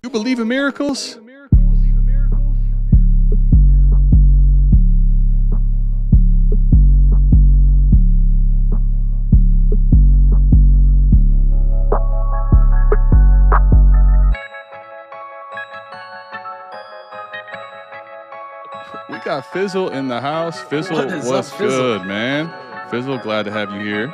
You believe in miracles? We got Fizzle in the house. Fizzle, what's good, man? Fizzle, glad to have you here.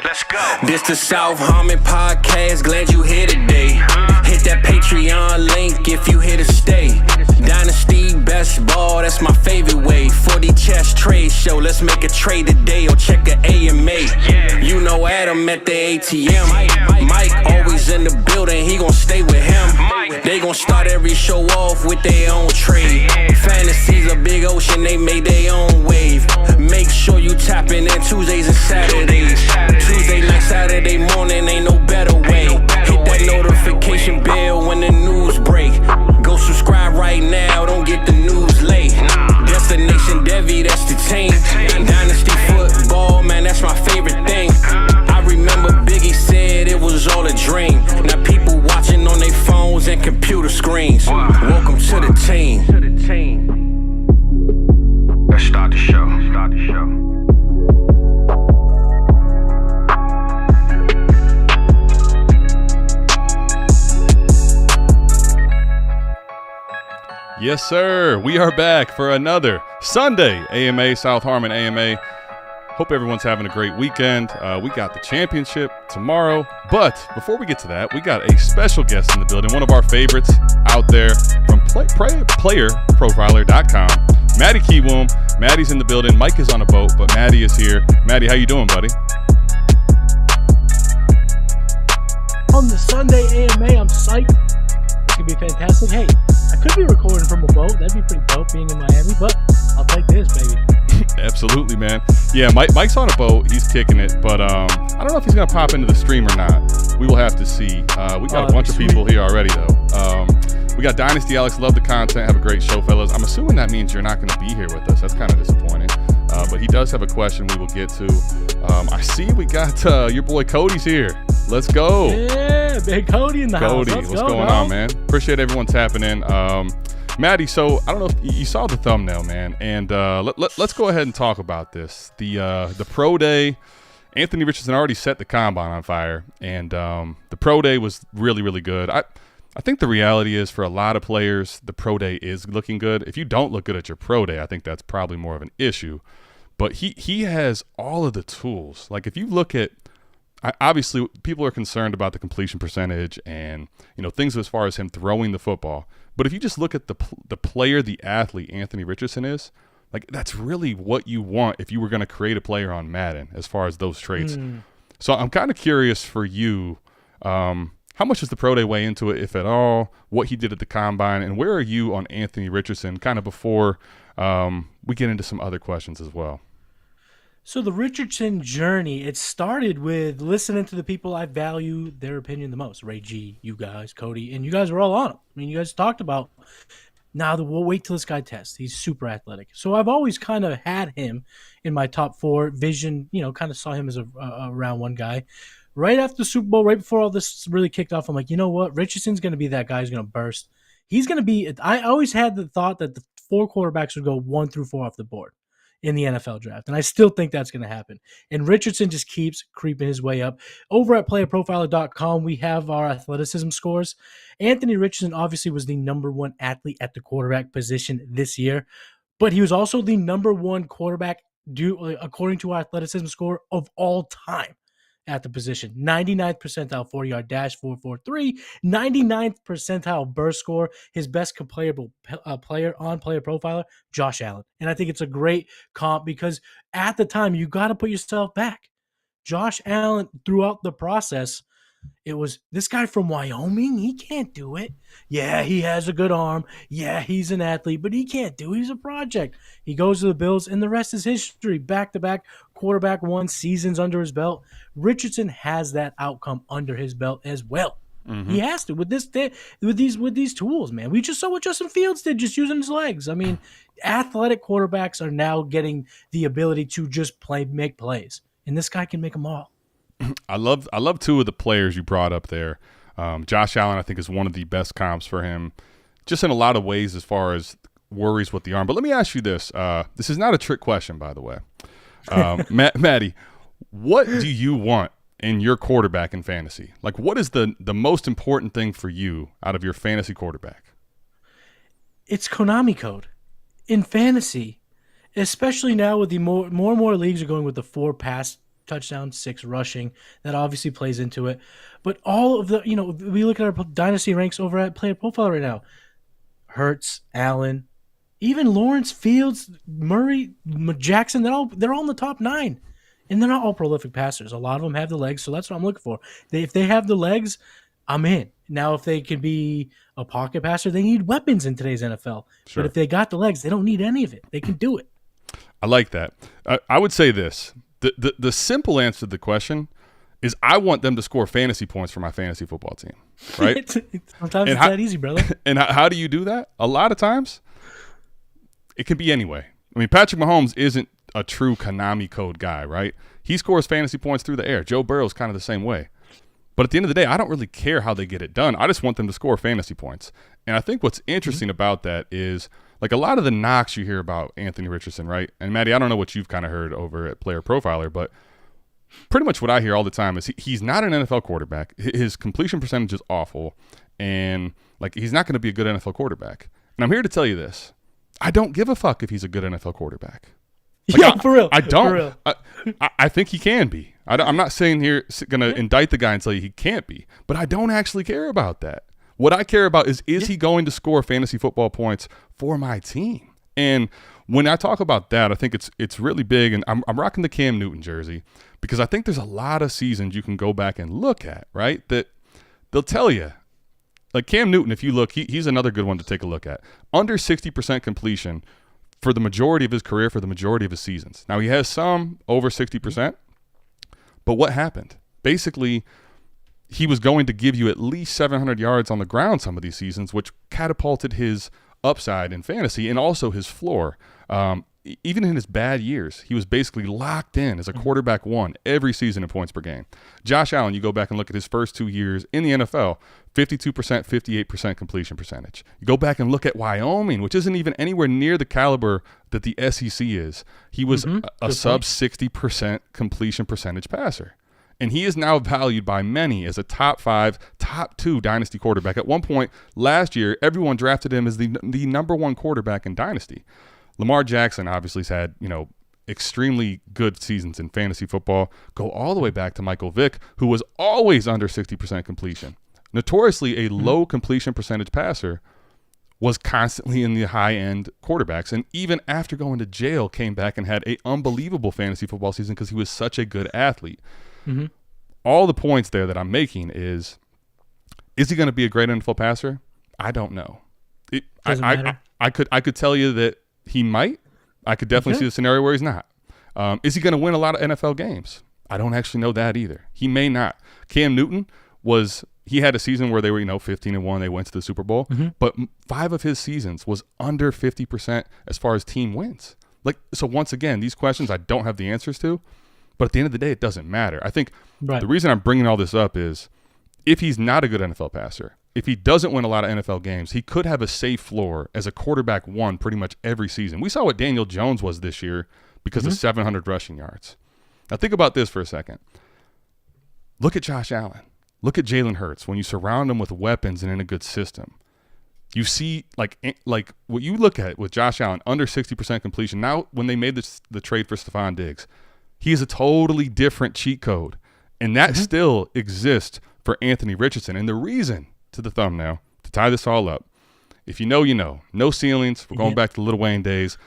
Let's go. This the South Harmon podcast. Glad you here today. Hit that Patreon link if you here to stay. Dynasty best ball, that's my favorite way. 40 chess trade show. Let's make a trade today or check a AMA. You know Adam at the ATM. Mike always in the building. He gon' stay with him. They gon' start every show off with their own trade. Fantasy's a big ocean. They made their own wave. Make sure you tapping in Tuesdays and Saturdays. Tuesday night, Saturday morning, ain't no better way. Hit that notification bell when the news break. Go subscribe right now, don't get the news late. Destination Devy, that's the team. Dynasty football, man, that's my favorite thing. I remember Biggie said it was all a dream. Now people watching on their phones and computer screens. Welcome to the team. Let's start the show. Yes, sir. We are back for another Sunday AMA, South Harmon AMA. Hope everyone's having a great weekend. We got the championship tomorrow. But before we get to that, we got a special guest in the building, one of our favorites out there from playerprofiler.com, Matty Kiwoom. Matty's in the building. Mike is on a boat, but Matty is here. Matty, how you doing, buddy? On the Sunday AMA, I'm psyched. It's going to be fantastic. Hey, I could be recording from a boat. That'd be pretty dope being in Miami, but I'll take this, baby. Absolutely, man. Yeah, Mike's on a boat. He's kicking it, but I don't know if he's going to pop into the stream or not. We will have to see. We got a bunch of people here already, though. We got Dynasty. Alex, love the content. Have a great show, fellas. I'm assuming that means you're not going to be here with us. That's kind of disappointing. But he does have a question we will get to. I see we got your boy Cody's here. Let's go. Yeah, big Cody in the house. Cody, what's going on, man? Appreciate everyone tapping in. Matty, so I don't know if you saw the thumbnail, man, and let's go ahead and talk about this. The pro day, Anthony Richardson already set the combine on fire, and the pro day was really, really good. I think the reality is for a lot of players, the pro day is looking good. If you don't look good at your pro day, I think that's probably more of an issue. But he has all of the tools. Like if you look at, obviously people are concerned about the completion percentage and things as far as him throwing the football. But if you just look at the player, the athlete Anthony Richardson is, like that's really what you want if you were going to create a player on Madden as far as those traits. So I'm kind of curious for you, how much does the pro day weigh into it, if at all? What he did at the combine, and where are you on Anthony Richardson? Kind of before we get into some other questions as well. So the Richardson journey, it started with listening to the people I value their opinion the most. Ray G, you guys, Cody, and you guys were all on him. I mean, you guys talked about, we'll wait till this guy tests. He's super athletic. So I've always kind of had him in my top four vision, kind of saw him as a round one guy. Right after the Super Bowl, right before all this really kicked off, I'm like, you know what? Richardson's going to be that guy who's going to burst. He's going to be – I always had the thought that the four quarterbacks would go 1 through 4 off the board in the NFL draft. And I still think that's going to happen. And Richardson just keeps creeping his way up. Over at playerprofiler.com, we have our athleticism scores. Anthony Richardson obviously was the number one athlete at the quarterback position this year, but he was also the number one quarterback according to our athleticism score of all time at the position. 99th percentile 40-yard dash, 4.43. 99th percentile burst score. His best complayable player on Player Profiler, Josh Allen. And I think it's a great comp because at the time, you got to put yourself back. Josh Allen, throughout the process, it was this guy from Wyoming. He can't do it. Yeah, he has a good arm. Yeah, he's an athlete, but he can't do it. He's a project. He goes to the Bills, and the rest is history. Back-to-back quarterback 1 seasons under his belt. Richardson has that outcome under his belt as well. Mm-hmm. He has to with these tools, man. We just saw what Justin Fields did, just using his legs. I mean, athletic quarterbacks are now getting the ability to just make plays, and this guy can make them all. I love 2 of the players you brought up there. Josh Allen, I think, is one of the best comps for him, just in a lot of ways as far as worries with the arm. But let me ask you this. This is not a trick question, by the way. Matty, what do you want in your quarterback in fantasy? Like, what is the most important thing for you out of your fantasy quarterback? It's Konami code. In fantasy, especially now with the more and more leagues are going with the 4 pass touchdowns, 6 rushing. That obviously plays into it. But all of the, we look at our Dynasty ranks over at Player Profile right now. Hurts, Allen, even Lawrence, Fields, Murray, Jackson, they're all in the top 9. And they're not all prolific passers. A lot of them have the legs, so that's what I'm looking for. If they have the legs, I'm in. Now, if they can be a pocket passer, they need weapons in today's NFL. Sure. But if they got the legs, they don't need any of it. They can do it. I like that. I would say this. The simple answer to the question is I want them to score fantasy points for my fantasy football team, right? Sometimes it's that easy, brother. And how do you do that? A lot of times, it can be anyway. I mean, Patrick Mahomes isn't a true Konami code guy, right? He scores fantasy points through the air. Joe Burrow's kind of the same way. But at the end of the day, I don't really care how they get it done. I just want them to score fantasy points. And I think what's interesting about that is, like, a lot of the knocks you hear about Anthony Richardson, right? And Matty, I don't know what you've kind of heard over at Player Profiler, but pretty much what I hear all the time is he's not an NFL quarterback. His completion percentage is awful. And, like, he's not going to be a good NFL quarterback. And I'm here to tell you this. I don't give a fuck if he's a good NFL quarterback. Like, for real. I don't. For real. I think he can be. I'm not saying here going to indict the guy and tell you he can't be, but I don't actually care about that. What I care about is he going to score fantasy football points for my team? And when I talk about that, I think it's really big. And I'm rocking the Cam Newton jersey because I think there's a lot of seasons you can go back and look at, right? That they'll tell you. Like Cam Newton, if you look, he's another good one to take a look at. Under 60% completion for the majority of his career, for the majority of his seasons. Now, he has some over 60%, but what happened? Basically, he was going to give you at least 700 yards on the ground some of these seasons, which catapulted his upside in fantasy and also his floor. Even in his bad years, he was basically locked in as a quarterback one every season in points per game. Josh Allen, you go back and look at his first 2 years in the NFL, 52%, 58% completion percentage. You go back and look at Wyoming, which isn't even anywhere near the caliber that the SEC is. He was a sub 60% completion percentage passer. And he is now valued by many as a top 5, top 2 Dynasty quarterback. At one point last year, everyone drafted him as the number 1 quarterback in Dynasty. Lamar Jackson obviously has had, extremely good seasons in fantasy football. Go all the way back to Michael Vick, who was always under 60% completion. Notoriously a low completion percentage passer, was constantly in the high-end quarterbacks. And even after going to jail, came back and had an unbelievable fantasy football season because he was such a good athlete. Mm-hmm. All the points there that I'm making is he going to be a great NFL passer? I don't know. Doesn't matter. I could tell you that he might. I could definitely see the scenario where he's not. Is he going to win a lot of NFL games? I don't actually know that either. He may not. Cam Newton he had a season where they were, 15-1. They went to the Super Bowl. Mm-hmm. But 5 of his seasons was under 50% as far as team wins. So once again, these questions I don't have the answers to. But at the end of the day, it doesn't matter. I think the reason I'm bringing all this up is if he's not a good NFL passer, if he doesn't win a lot of NFL games, he could have a safe floor as a quarterback one pretty much every season. We saw what Daniel Jones was this year because of 700 rushing yards. Now think about this for a second. Look at Josh Allen. Look at Jalen Hurts. When you surround him with weapons and in a good system, you see like what you look at with Josh Allen, under 60% completion. Now when they made the trade for Stephon Diggs, he is a totally different cheat code. And that still exists for Anthony Richardson. And the reason, to the thumbnail, to tie this all up, if you know, you know. No ceilings. We're going back to the Lil Wayne days.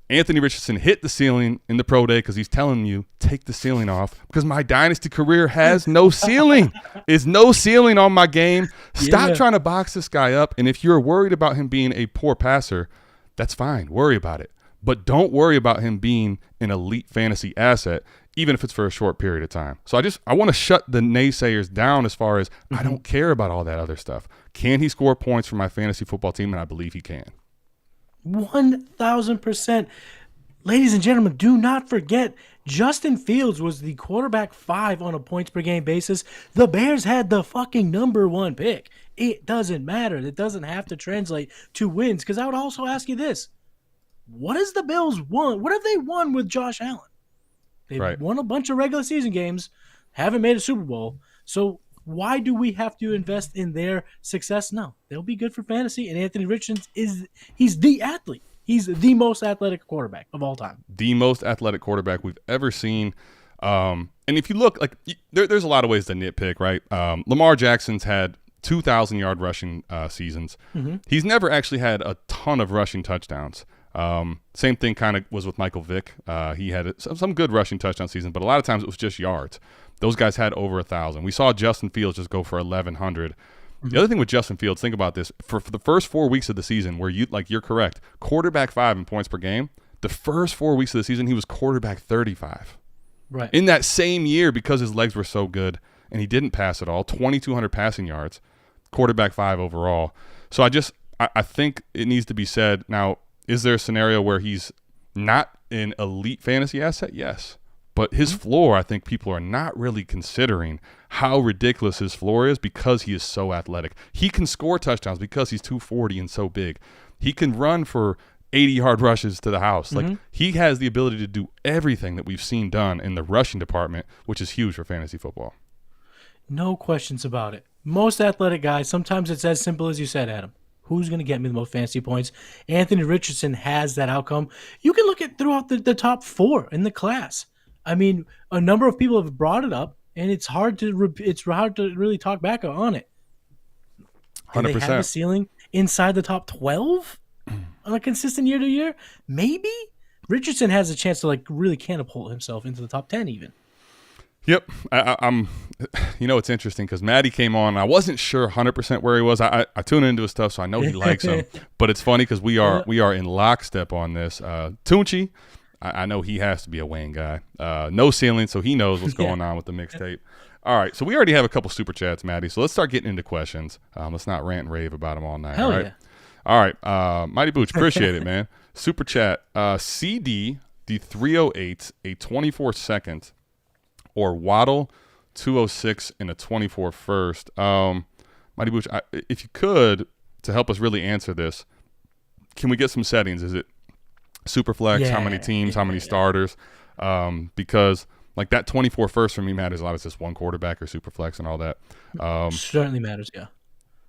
Anthony Richardson hit the ceiling in the pro day because he's telling you, take the ceiling off because my Dynasty career has no ceiling. There's no ceiling on my game. Stop trying to box this guy up. And if you're worried about him being a poor passer, that's fine. Worry about it. But don't worry about him being an elite fantasy asset, even if it's for a short period of time. So I want to shut the naysayers down as far as I don't care about all that other stuff. Can he score points for my fantasy football team? And I believe he can. 1,000%. ladies and gentlemen, do not forget, Justin Fields was the quarterback 5 on a points per game basis. The Bears had the fucking number 1 pick. It doesn't matter. It doesn't have to translate to wins. Because I would also ask you this. What has the Bills won? What have they won with Josh Allen? They've won a bunch of regular season games, haven't made a Super Bowl. So why do we have to invest in their success? No, they'll be good for fantasy. And Anthony Richardson he's the athlete. He's the most athletic quarterback of all time. The most athletic quarterback we've ever seen. And if you look, like there's a lot of ways to nitpick, right? Lamar Jackson's had 2,000-yard rushing seasons. Mm-hmm. He's never actually had a ton of rushing touchdowns. Same thing kind of was with Michael Vick. He had some good rushing touchdown seasons, but a lot of times it was just yards. Those guys had over 1,000. We saw Justin Fields just go for 1,100. Mm-hmm. The other thing with Justin Fields, think about this. For the first 4 weeks of the season, where you're correct, quarterback 5 in points per game, the first 4 weeks of the season, he was quarterback 35. Right. In that same year, because his legs were so good and he didn't pass at all, 2,200 passing yards, quarterback 5 overall. So I think it needs to be said. Now, is there a scenario where he's not an elite fantasy asset? Yes. But his floor, I think people are not really considering how ridiculous his floor is because he is so athletic. He can score touchdowns because he's 240 and so big. He can run for 80-yard rushes to the house. Mm-hmm. Like, he has the ability to do everything that we've seen done in the rushing department, which is huge for fantasy football. No questions about it. Most athletic guys, sometimes it's as simple as you said, Adam. Who's going to get me the most fantasy points? Anthony Richardson has that outcome. You can look at throughout the top 4 in the class. I mean, a number of people have brought it up, and it's hard to really talk back on it. 100%. Do they have a ceiling inside the top 12 on a consistent year to year? Maybe Richardson has a chance to really catapult himself into the top 10 even. Yep. I'm. It's interesting because Matty came on. I wasn't sure 100% where he was. I tune into his stuff, so I know he likes him. But it's funny because we are in lockstep on this. Tunchi, I know he has to be a Wayne guy. No ceiling, so he knows what's going on with the mixtape. All right, so we already have a couple super chats, Matty. So let's start getting into questions. Let's not rant and rave about them all night. Hell all right? Yeah. All right, Mighty Booch, appreciate it, man. Super chat. CD, the 308, a 24-second, or Waddle, 206 and a 24 first. Mighty Booch, if you could, to help us really answer this, can we get some settings? Is it Superflex? Yeah, how many teams? How many starters? Because that 24 first for me matters a lot. It's just one quarterback or Superflex and all that. Certainly matters, yeah.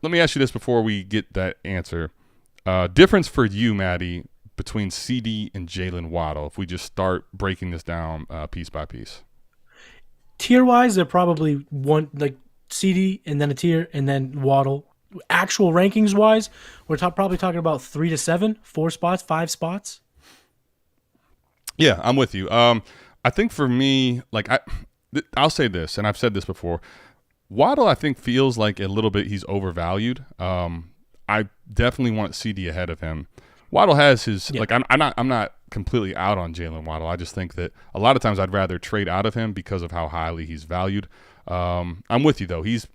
Let me ask you this before we get that answer. Difference for you, Matty, between CD and Jalen Waddle, if we just start breaking this down piece by piece. Tier-wise, they're probably one, CD and then a tier and then Waddle. Actual rankings-wise, we're probably talking about 3 to 7, 4 spots, 5 spots. Yeah, I'm with you. I think for me, I'll say this, and I've said this before. Waddle, I think, feels like a little bit he's overvalued. I definitely want CD ahead of him. Waddle has his I'm not completely out on Jalen Waddle. I just think that a lot of times I'd rather trade out of him because of how highly he's valued. I'm with you though. He's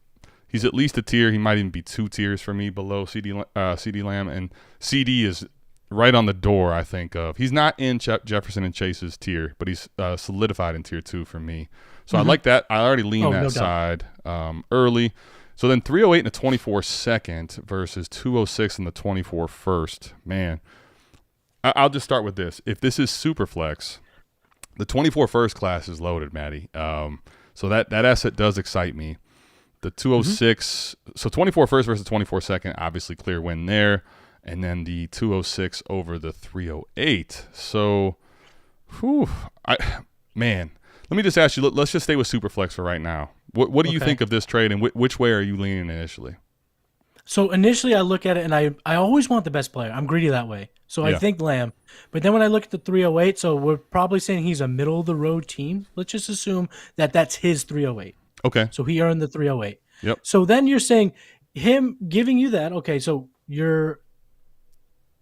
at least a tier. He might even be 2 tiers for me below CD Lamb, and CD is right on the door. I think of he's not in Jefferson and Chase's tier, but he's solidified in tier 2 for me. So I like that. I already lean that side early. So then 308 and a 24 second versus 206 and the 24 first. Man, I'll just start with this. If this is Superflex, the 24 first class is loaded, Matty. So that asset does excite me. The 206, so 24 first versus 24 second, obviously clear win there. And then the 206 over the 308. So, let me just ask you, let's just stay with Superflex for right now. What do you think of this trade, and which way are you leaning initially? So initially I look at it, and I always want the best player. I'm greedy that way. So I think Lamb. But then when I look at the 308, so we're probably saying he's a middle-of-the-road team. Let's just assume that that's his 308. Okay. So he earned the 308. Yep. So then you're saying him giving you that, okay, so you're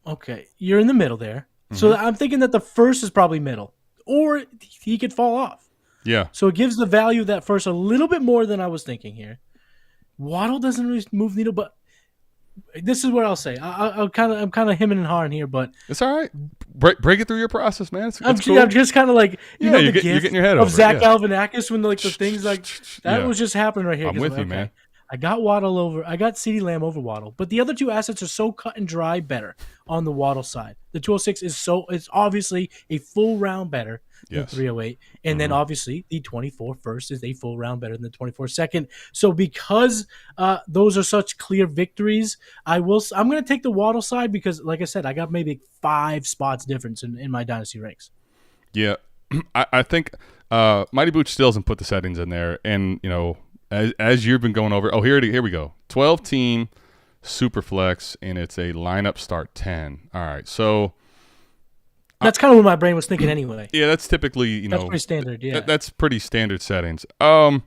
in the middle there. Mm-hmm. So I'm thinking that the first is probably middle, or he could fall off. Yeah. So it gives the value of that first a little bit more than I was thinking here. Waddle doesn't really move needle, but this is what I'll say. I'm kind of hemming and hawing here, but it's all right. Break it through your process, man. It's cool. I'm just kind of like you know you're the getting your head of over Zach it, Galifianakis when the things like that was just happening right here. I'm with you, okay, man. I got Waddle over. I got CeeDee Lamb over Waddle, but the other two assets are so cut and dry better on the Waddle side. The 206 it's obviously a full round better than 308, and then obviously the 24 first is a full round better than the 24 second. So because those are such clear victories, I'm going to take the Waddle side because, like I said, I got maybe 5 spots difference in my dynasty ranks. Yeah, I think Mighty Booch still hasn't put the settings in there, and you know. As you've been going over, here we go. 12-team Superflex, and it's a lineup start 10. All right, so that's kind of what my brain was thinking anyway. Yeah, that's typically that's pretty standard. Yeah, that's pretty standard settings. One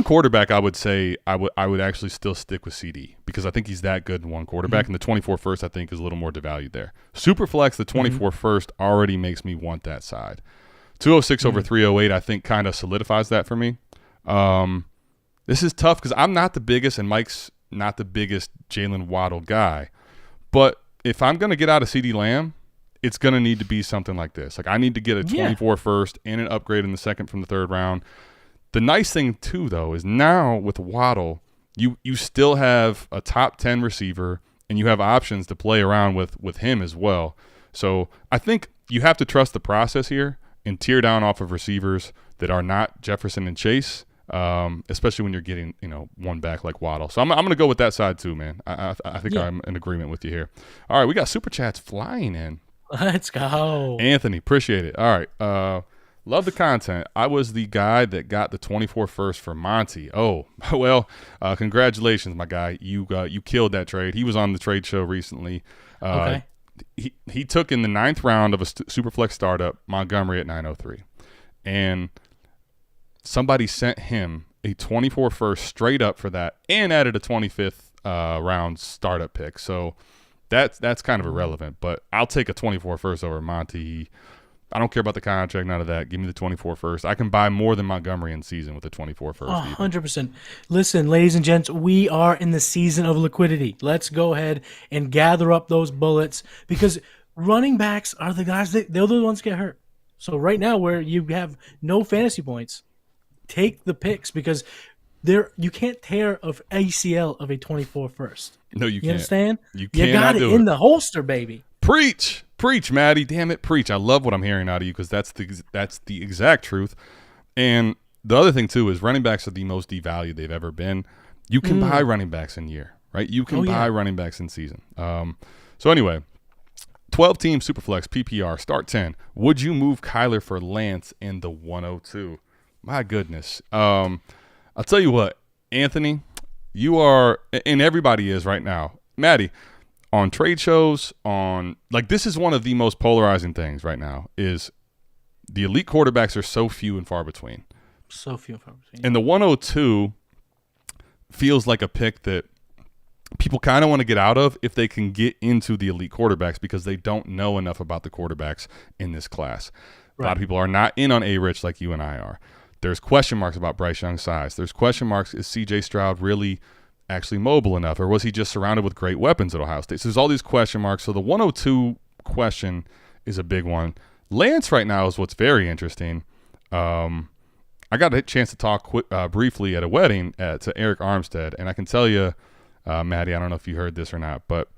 quarterback, I would say I would actually still stick with CD because I think he's that good in one quarterback, and the 24 first I think is a little more devalued there. Superflex, the 24 first already makes me want that side. 206 over 308, I think kind of solidifies that for me. This is tough because I'm not the biggest, and Mike's not the biggest Jalen Waddle guy. But if I'm going to get out of CeeDee Lamb, it's going to need to be something like this. Like I need to get a 24 first and an upgrade in the second from the third round. The nice thing too, though, is now with Waddle, you still have a top 10 receiver, and you have options to play around with him as well. So I think you have to trust the process here and tear down off of receivers that are not Jefferson and Chase. Especially when you're getting, one back like Waddle. So I'm going to go with that side too, man. I think I'm in agreement with you here. All right, we got super chats flying in. Let's go. Anthony, appreciate it. All right. Love the content. I was the guy that got the 24 first for Monty. Oh, well, congratulations, my guy. You killed that trade. He was on the trade show recently. Okay. He took in the 9th round of a Superflex startup, Montgomery at 903. And somebody sent him a 24 first straight up for that and added a 25th round startup pick. So that's kind of irrelevant, but I'll take a 24 first over Monty. I don't care about the contract, none of that. Give me the 24 first. I can buy more than Montgomery in season with the 24 first. 100%. Listen, ladies and gents, we are in the season of liquidity. Let's go ahead and gather up those bullets because running backs are the guys they're the ones that get hurt. So right now where you have no fantasy points, take the picks because you can't tear of ACL of a 24 first. No, you can't. You understand? You got it in the holster, baby. Preach, Maddie. Damn it, preach. I love what I'm hearing out of you because that's the exact truth. And the other thing too is running backs are the most devalued they've ever been. You can buy running backs in year, right? You can buy running backs in season. So anyway, 12-team Superflex PPR start 10. Would you move Kyler for Lance in the 102? My goodness. I'll tell you what, Anthony, you are, and everybody is right now, Maddie, on trade shows, this is one of the most polarizing things right now is the elite quarterbacks are so few and far between. So few and far between. And the 102 feels like a pick that people kind of want to get out of if they can get into the elite quarterbacks because they don't know enough about the quarterbacks in this class. Right. A lot of people are not in on ARich like you and I are. There's question marks about Bryce Young's size. There's question marks, is C.J. Stroud really actually mobile enough, or was he just surrounded with great weapons at Ohio State? So there's all these question marks. So the 102 question is a big one. Lance right now is what's very interesting. I got a chance to talk briefly at a wedding to ARich Armstead, and I can tell you, Maddie, I don't know if you heard this or not, but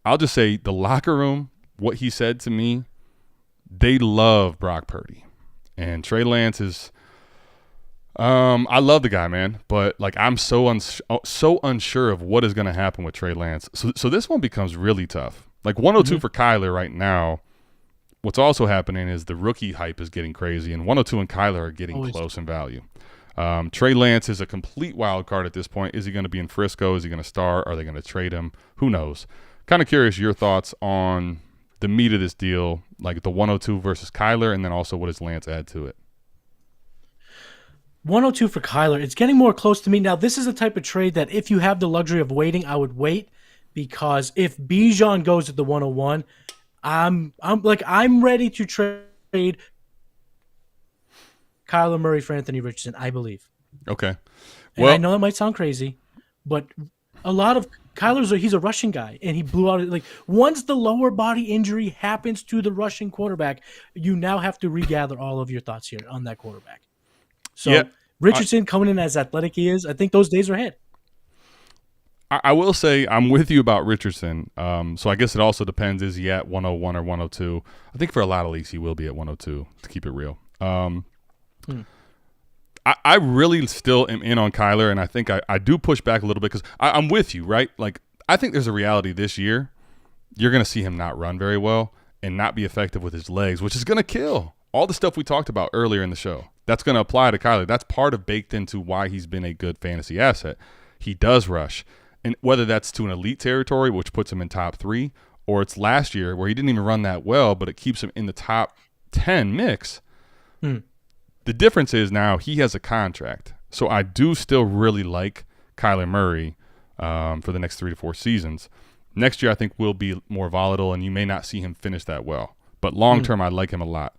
I'll just say the locker room, what he said to me, they love Brock Purdy. And Trey Lance is I love the guy, man, but I'm so unsure of what is going to happen with Trey Lance. So this one becomes really tough. 102 for Kyler right now. What's also happening is the rookie hype is getting crazy, and 102 and Kyler are getting close in value. Trey Lance is a complete wild card at this point. Is he going to be in Frisco? Is he going to start? Are they going to trade him? Who knows? Kind of curious your thoughts on the meat of this deal, like the 102 versus Kyler, and then also what does Lance add to it? 102 for Kyler. It's getting more close to me. Now, this is a type of trade that if you have the luxury of waiting, I would wait because if Bijan goes at the 101, I'm ready to trade Kyler Murray for Anthony Richardson, I believe. Okay. Well, and I know that might sound crazy, but A lot of he's a rushing guy, and he blew out. Like, once the lower body injury happens to the rushing quarterback, you now have to regather all of your thoughts here on that quarterback. So Richardson coming in as athletic he is, I think those days are ahead. I will say I'm with you about Richardson. So I guess it also depends, is he at 101 or 102? I think for a lot of leagues he will be at 102, to keep it real. I really still am in on Kyler, and I think I do push back a little bit because I'm with you, right? Like, I think there's a reality this year. You're going to see him not run very well and not be effective with his legs, which is going to kill all the stuff we talked about earlier in the show. That's going to apply to Kyler. That's part of baked into why he's been a good fantasy asset. He does rush. And whether that's to an elite territory, which puts him in top 3, or it's last year where he didn't even run that well, but it keeps him in the top 10 mix. The difference is now he has a contract. So I do still really like Kyler Murray for the next 3 to 4 seasons. Next year I think will be more volatile, and you may not see him finish that well. But long term, I like him a lot.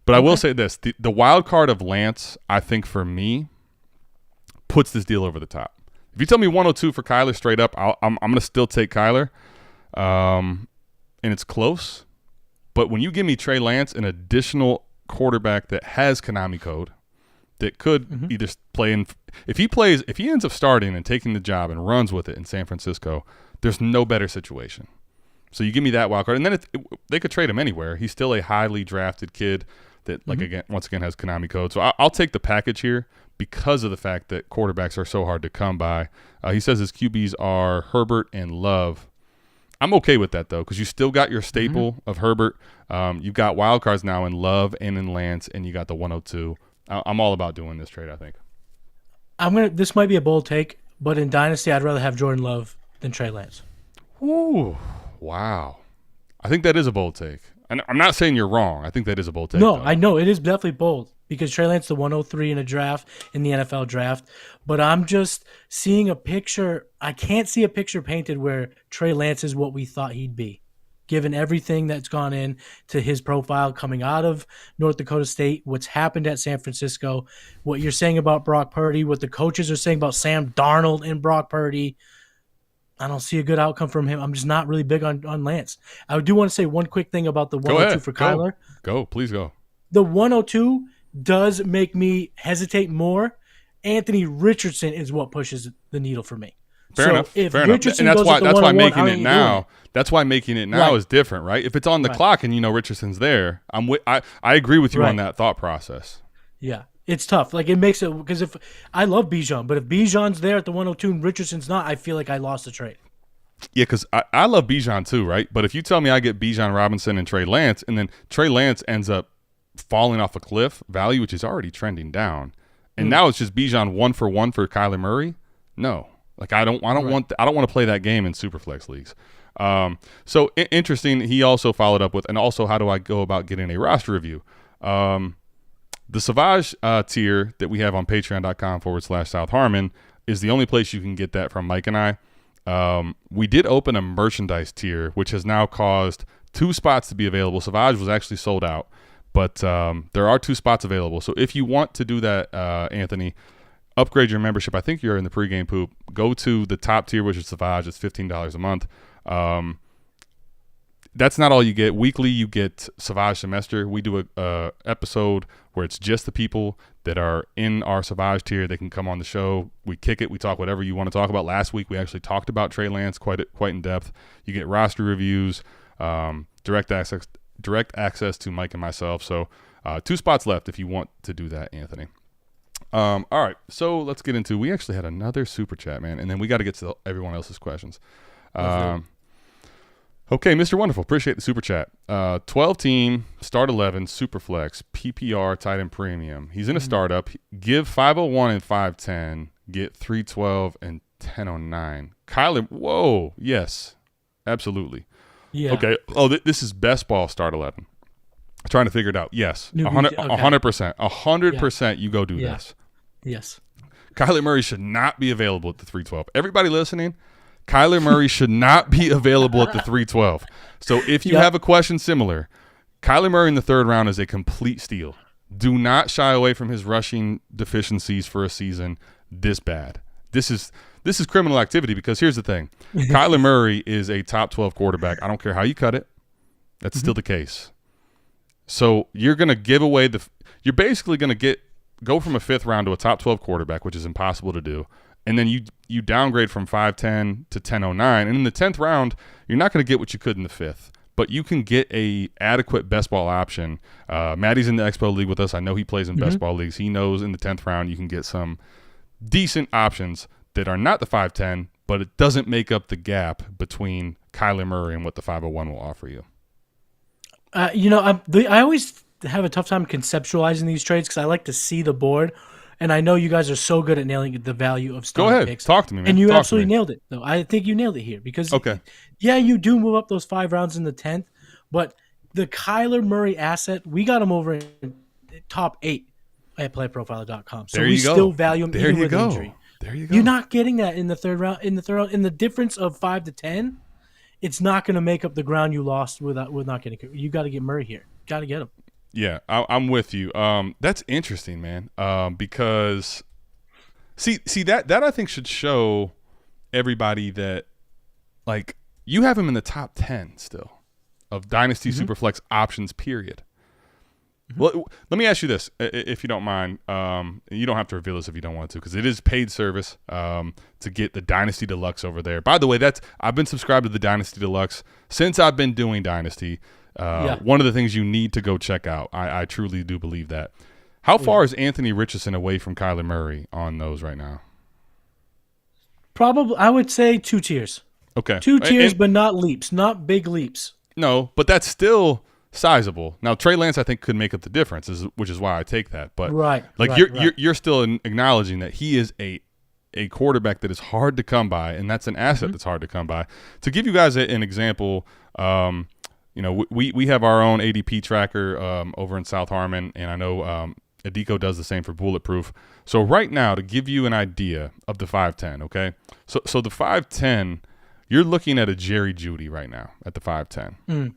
But I will say this. The wild card of Lance, I think for me, puts this deal over the top. If you tell me 102 for Kyler straight up, I'm going to still take Kyler. And it's close. But when you give me Trey Lance, an additional quarterback that has Konami code, that could either play in – if he ends up starting and taking the job and runs with it in San Francisco, there's no better situation. So you give me that wild card. And then they could trade him anywhere. He's still a highly drafted kid that, once again, has Konami code. So I'll take the package here because of the fact that quarterbacks are so hard to come by. He says his QBs are Herbert and Love. I'm okay with that, though, because you still got your staple of Herbert. You've got wild cards now in Love and in Lance, and you got the 102. I'm all about doing this trade, I think. This might be a bold take, but in Dynasty, I'd rather have Jordan Love than Trey Lance. Ooh, wow. I think that is a bold take. And I'm not saying you're wrong. I think that is a bold take. No, though. I know. It is definitely bold because Trey Lance is the 103 in the NFL draft. But I'm just seeing a picture. I can't see a picture painted where Trey Lance is what we thought he'd be, given everything that's gone in to his profile coming out of North Dakota State, what's happened at San Francisco, what you're saying about Brock Purdy, what the coaches are saying about Sam Darnold and Brock Purdy. I don't see a good outcome from him. I'm just not really big on Lance. I do want to say one quick thing about the 102 for Kyler. Please go. The 102 does make me hesitate more. Anthony Richardson is what pushes the needle for me. Fair enough. And that's why making it now. That's why making it now is different, right? If it's on the clock and you know Richardson's there, I agree with you on that thought process. Yeah. It's tough. Like, it makes it – because if – I love Bijan, but if Bijan's there at the 102 and Richardson's not, I feel like I lost the trade. Yeah, because I love Bijan too, right? But if you tell me I get Bijan Robinson and Trey Lance, and then Trey Lance ends up falling off a cliff value, which is already trending down, and now it's just Bijan 1-for-1 for Kyler Murray, no. Like, I don't want to play that game in Superflex leagues. So interesting. He also followed up with, and also how do I go about getting a roster review? The Savage tier that we have on patreon.com/South Harmon is the only place you can get that from Mike and I. We did open a merchandise tier, which has now caused 2 spots to be available. Savage was actually sold out, but there are 2 spots available. So if you want to do that, Anthony, upgrade your membership. I think you're in the pregame poop. Go to the top tier, which is Savage. It's $15 a month. That's not all you get. Weekly, you get Savage Semester. We do a episode where it's just the people that are in our Savage tier. They can come on the show. We kick it. We talk whatever you want to talk about. Last week, we actually talked about Trey Lance quite in depth. You get roster reviews, direct access to Mike and myself. So 2 spots left if you want to do that, Anthony. All right, so let's get into. We actually had another super chat, man, and then we got to get to everyone else's questions. Okay, Mr. Wonderful, appreciate the super chat. 12-team, start 11, Superflex, PPR, tight end premium. He's in a startup. Give 501 and 510, get 312 and 1009. Kyler, whoa, yes, absolutely. Yeah. Okay. Oh, this is best ball start 11. I'm trying to figure it out. Yes, 100%. 100%. You go do this. Yes. Kyler Murray should not be available at the 312. Everybody listening, Kyler Murray should not be available at the 312. So if you have a question similar, Kyler Murray in the 3rd round is a complete steal. Do not shy away from his rushing deficiencies for a season this bad. this is criminal activity, because here's the thing. Kyler Murray is a top 12 quarterback. I don't care how you cut it. That's still the case. So you're going to give away you're basically going to go from a 5th round to a top 12 quarterback, which is impossible to do. And then you downgrade from 5'10" to 10'09". And in the 10th round, you're not going to get what you could in the 5th. But you can get a adequate best ball option. Matty's in the Expo League with us. I know he plays in best ball leagues. He knows in the 10th round you can get some decent options that are not the 5'10", but it doesn't make up the gap between Kyler Murray and what the 501 will offer you. I always have a tough time conceptualizing these trades because I like to see the board, and I know you guys are so good at nailing the value of starting picks. Talk to me, man. And you absolutely nailed it. Though I think you nailed it here because, yeah, you do move up those 5 rounds in the 10th, but the Kyler Murray asset, we got him over in top 8 at playprofiler.com. So we still value him even with injury. There you go. You're not getting that in the 3rd round. In the difference of 5 to 10, it's not going to make up the ground you lost with not getting. You got to get Murray here. Got to get him. Yeah, I'm with you. That's interesting, man. Because see that I think should show everybody that, like, you have him in the top 10 still of Dynasty Superflex options, period. Well, let me ask you this, if you don't mind. You don't have to reveal this if you don't want to, because it is paid service to get the Dynasty Deluxe over there. By the way, I've been subscribed to the Dynasty Deluxe since I've been doing Dynasty. One of the things you need to go check out. I truly do believe that. How far is Anthony Richardson away from Kyler Murray on those right now? Probably, I would say 2 tiers. Okay. 2 tiers, but not leaps, not big leaps. No, but that's still sizable. Now, Trey Lance, I think, could make up the difference, which is why I take that. But you're still acknowledging that he is a quarterback that is hard to come by, and that's an asset that's hard to come by. To give you guys an example, we have our own ADP tracker over in South Harmon, and I know Adiko does the same for Bulletproof. So right now, to give you an idea of the 5'10", okay? So the 5'10", you're looking at a Jerry Jeudy right now at the 5'10".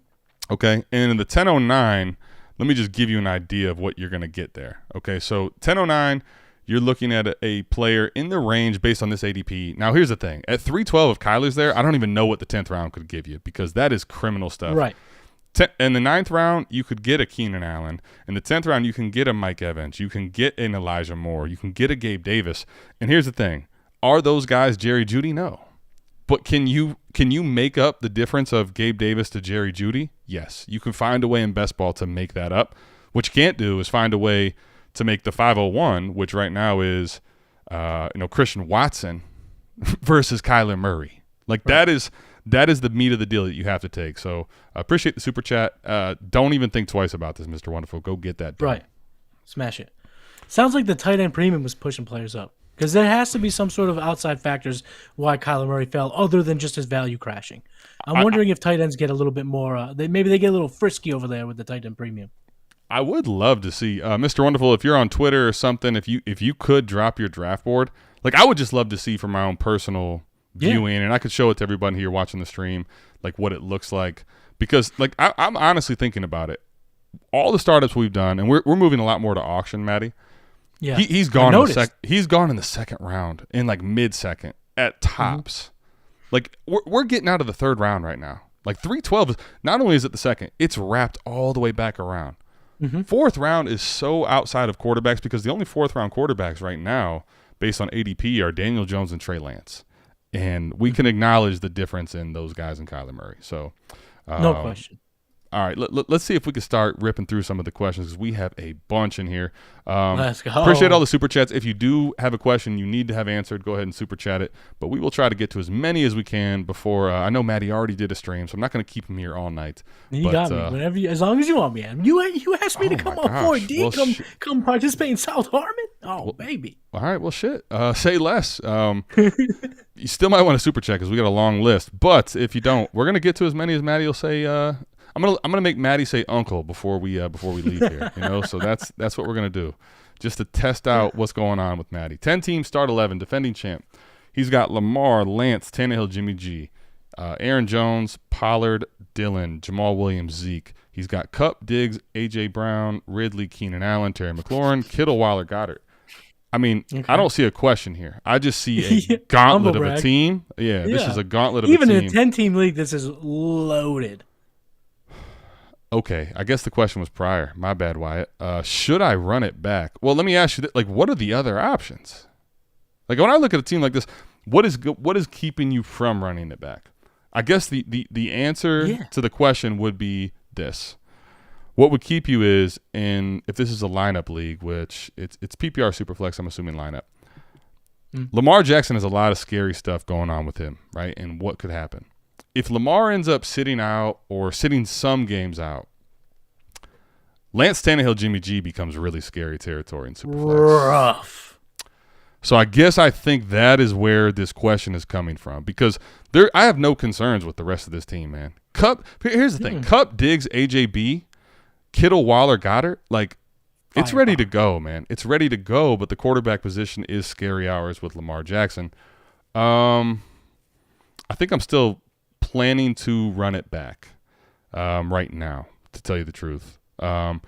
Okay, and in the 1009, let me just give you an idea of what you're going to get there. Okay, so 1009, you're looking at a player in the range based on this ADP. Now, here's the thing. At 312, if Kyler's there, I don't even know what the 10th round could give you, because that is criminal stuff. Right. In the 9th round, you could get a Keenan Allen. In the 10th round, you can get a Mike Evans. You can get an Elijah Moore. You can get a Gabe Davis. And here's the thing. Are those guys Jerry Jeudy? No. But can you make up the difference of Gabe Davis to Jerry Jeudy? Yes. You can find a way in best ball to make that up. What you can't do is find a way to make the 501, which right now is Christian Watson versus Kyler Murray. Like, right. That is the meat of the deal that you have to take. So I appreciate the super chat. Don't even think twice about this, Mr. Wonderful. Go get that done. Right. Smash it. Sounds like the tight end premium was pushing players up. Because there has to be some sort of outside factors why Kyler Murray fell, other than just his value crashing. I'm wondering if tight ends get a little bit more. Maybe they get a little frisky over there with the tight end premium. I would love to see, Mr. Wonderful, if you're on Twitter or something, if you could drop your draft board. Like, I would just love to see from my own personal viewing, and I could show it to everybody here watching the stream, like what it looks like. Because, like, I'm honestly thinking about it. All the startups we've done, and we're moving a lot more to auction, Matty. Yeah, he's gone. He's gone in the 2nd round, in like mid-second at tops. Like, we're getting out of the 3rd round right now. Like, 312 is not only is it the 2nd, it's wrapped all the way back around. 4th round is so outside of quarterbacks, because the only 4th round quarterbacks right now, based on ADP, are Daniel Jones and Trey Lance, and we can acknowledge the difference in those guys and Kyler Murray. So, no question. All right, let's see if we can start ripping through some of the questions, because we have a bunch in here. Let's go. Appreciate all the super chats. If you do have a question you need to have answered, go ahead and super chat it. But we will try to get to as many as we can before. I know Matty already did a stream, so I'm not going to keep him here all night. You got me. Whenever as long as you want me. You asked me to come on 4D, well, come participate in South Harmon. Oh, well, baby. All right, well, shit. Say less. You still might want to super chat, because we got a long list. But if you don't, we're going to get to as many as Matty will say. I'm gonna make Matty say uncle before we leave here. So that's what we're gonna do, just to test out what's going on with Matty. 10 teams, start 11, defending champ. He's got Lamar, Lance, Tannehill, Jimmy G, Aaron Jones, Pollard, Dillon, Jamal Williams, Zeke. He's got Kupp, Diggs, AJ Brown, Ridley, Keenan Allen, Terry McLaurin, Kittle, Waller, Goddard. I mean, Okay. I don't see a question here. I just see a Yeah, gauntlet of humble a brag. team. Yeah, this is a gauntlet of Even a in team. a 10-team league, this is loaded. Okay, I guess the question was prior. My bad, Wyatt. Should I run it back? Well, let me ask you, like, what are the other options? Like, when I look at a team like this, what is keeping you from running it back? I guess the answer to the question would be this. What would keep you is, if this is a lineup league, which it's PPR Superflex, I'm assuming lineup. Lamar Jackson has a lot of scary stuff going on with him, right? And what could happen? If Lamar ends up sitting out or sitting some games out, Lance Tannehill, Jimmy G becomes really scary territory in Superflex. Rough. So I think that is where this question is coming from, because I have no concerns with the rest of this team, man. Here's the thing. Kupp, Diggs, AJB, Kittle, Waller, Goddard, like, it's ready to go, man. It's ready to go, but the quarterback position is scary hours with Lamar Jackson. I think I'm still planning to run it back right now, to tell you the truth. What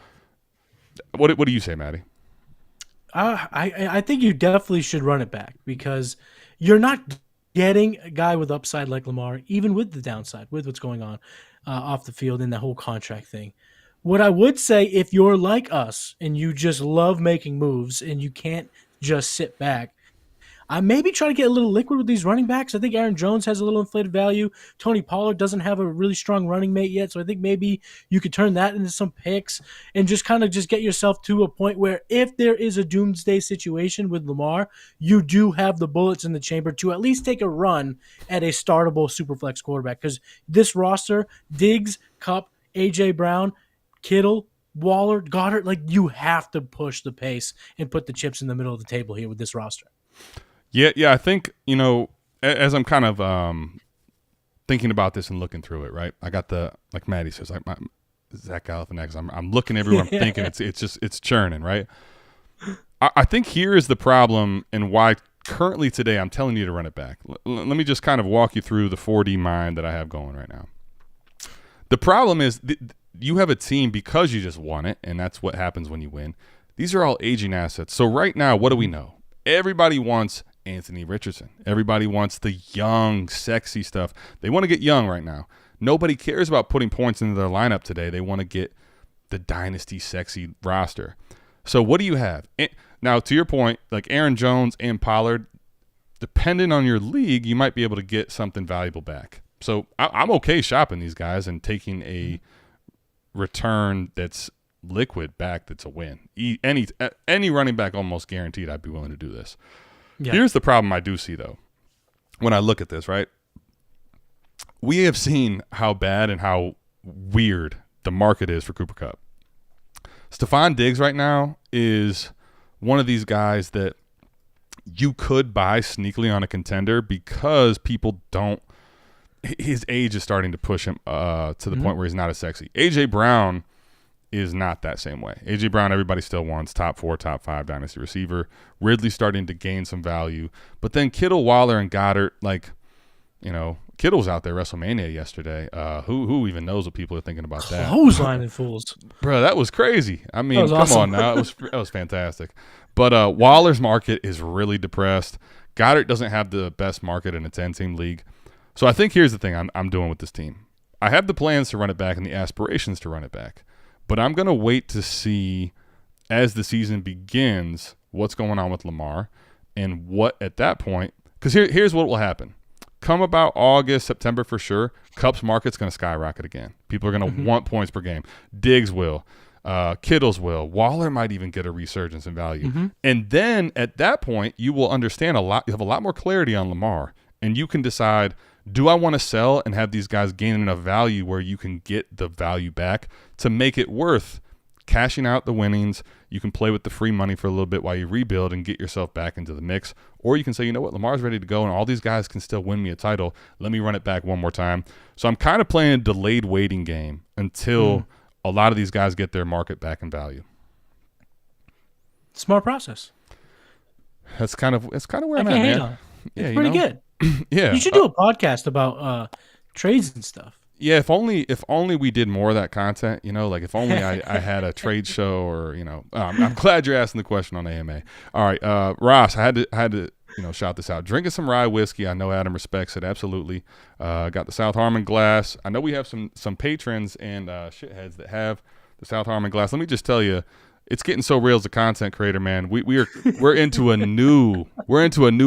do you say, Matty? I think you definitely should run it back, because you're not getting a guy with upside like Lamar, even with the downside, with what's going on off the field and the whole contract thing. What I would say, if you're like us and you just love making moves and you can't just sit back, maybe try to get a little liquid with these running backs. I think Aaron Jones has a little inflated value. Tony Pollard doesn't have a really strong running mate yet, so I think maybe you could turn that into some picks and just kind of just get yourself to a point where if there is a doomsday situation with Lamar, you do have the bullets in the chamber to at least take a run at a startable Superflex quarterback, because this roster, Diggs, Kupp, A.J. Brown, Kittle, Waller, Goddard, like, you have to push the pace and put the chips in the middle of the table here with this roster. Yeah, I think, as I'm kind of thinking about this and looking through it, right? I got like Matty says, like my Zach Galifianakis, I'm looking everywhere, I'm thinking it's churning, right? I think here is the problem, and why currently today I'm telling you to run it back. Let me just kind of walk you through the 4D mind that I have going right now. The problem is you have a team, because you just won it, and that's what happens when you win. These are all aging assets. So right now, what do we know? Everybody wants Anthony Richardson. Everybody wants the young, sexy stuff. They want to get young right now. Nobody cares about putting points into their lineup today. They want to get the Dynasty sexy roster. So what do you have? Now, to your point, like Aaron Jones and Pollard, depending on your league, you might be able to get something valuable back. So I'm okay shopping these guys and taking a return that's liquid back that's a win. Any running back almost guaranteed I'd be willing to do this. Yeah. Here's the problem I do see, though, when I look at this, right? We have seen how bad and how weird the market is for Cooper Kupp. Stephon Diggs right now is one of these guys that you could buy sneakily on a contender, because people don't – his age is starting to push him to the point where he's not as sexy. A.J. Brown is not that same way. A.J. Brown, everybody still wants top 4, top 5 dynasty receiver. Ridley starting to gain some value. But then Kittle, Waller, and Goddard, like, Kittle was out there WrestleMania yesterday. Who even knows what people are thinking about that? Clotheslining fools. Bro, that was crazy. I mean, come awesome. on now. That was fantastic. But Waller's market is really depressed. Goddard doesn't have the best market in a 10-team league. So I think here's the thing I'm doing with this team. I have the plans to run it back and the aspirations to run it back. But I'm going to wait to see, as the season begins, what's going on with Lamar, and what at that point, because here's what will happen. Come about August, September for sure, Kupp's market's going to skyrocket again. People are going to want points per game. Diggs will. Kittle's will. Waller might even get a resurgence in value. And then at that point, you will understand a lot. You have a lot more clarity on Lamar, and you can decide, do I want to sell and have these guys gain enough value where you can get the value back to make it worth cashing out the winnings? You can play with the free money for a little bit while you rebuild and get yourself back into the mix. Or you can say, you know what, Lamar's ready to go and all these guys can still win me a title. Let me run it back one more time. So I'm kind of playing a delayed waiting game until a lot of these guys get their market back in value. Smart process. That's kind of where I'm at, man. Yeah, it's pretty good. Yeah. You should do a podcast about trades and stuff. Yeah, if only we did more of that content, like if only I had a trade show or, I'm glad you're asking the question on AMA. All right, Ross, I had to shout this out. Drinking some rye whiskey. I know Adam respects it. Absolutely. Got the South Harmon glass. I know we have some patrons and shitheads that have the South Harmon glass. Let me just tell you, it's getting so real as a content creator, man. We're into a new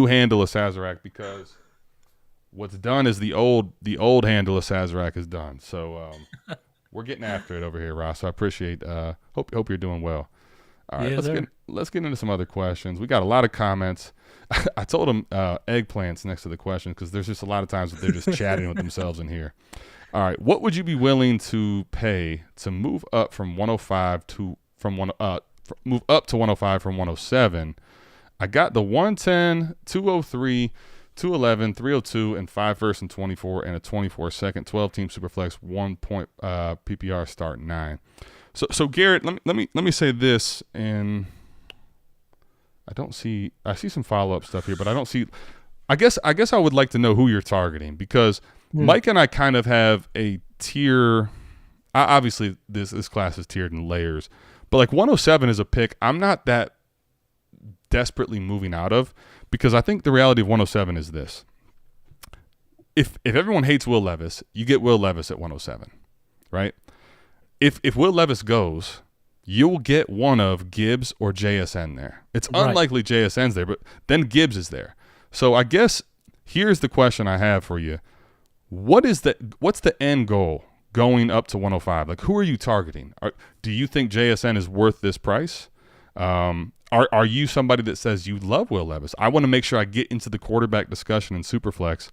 handle of Sazerac because what's done is the old handle of Sazerac is done. So we're getting after it over here, Ross. So I appreciate. Hope you're doing well. All right, let's get into some other questions. We got a lot of comments. I told them eggplants next to the question because there's just a lot of times that they're just chatting with themselves in here. All right, what would you be willing to pay to move up from 105 to move up to 105 from 107? I got the 110, 203, 211, 302, and 5 first and 24, and a 24 second, 12-team Superflex, 1 point PPR start 9. So Garrett, let me say this, and I see some follow-up stuff here, but I don't see. I guess I would like to know who you're targeting because Mike and I kind of have a tier. Obviously, this class is tiered in layers, but like 107 is a pick I'm not that desperately moving out of because I think the reality of 107 is this. If everyone hates Will Levis, you get Will Levis at 107, right? If Will Levis goes, you'll get one of Gibbs or JSN there. It's unlikely JSN's there, but then Gibbs is there. So I guess here's the question I have for you. What's the end goal going up to 105? Like, who are you targeting? Do you think JSN is worth this price? Are you somebody that says you love Will Levis? I want to make sure I get into the quarterback discussion in Superflex.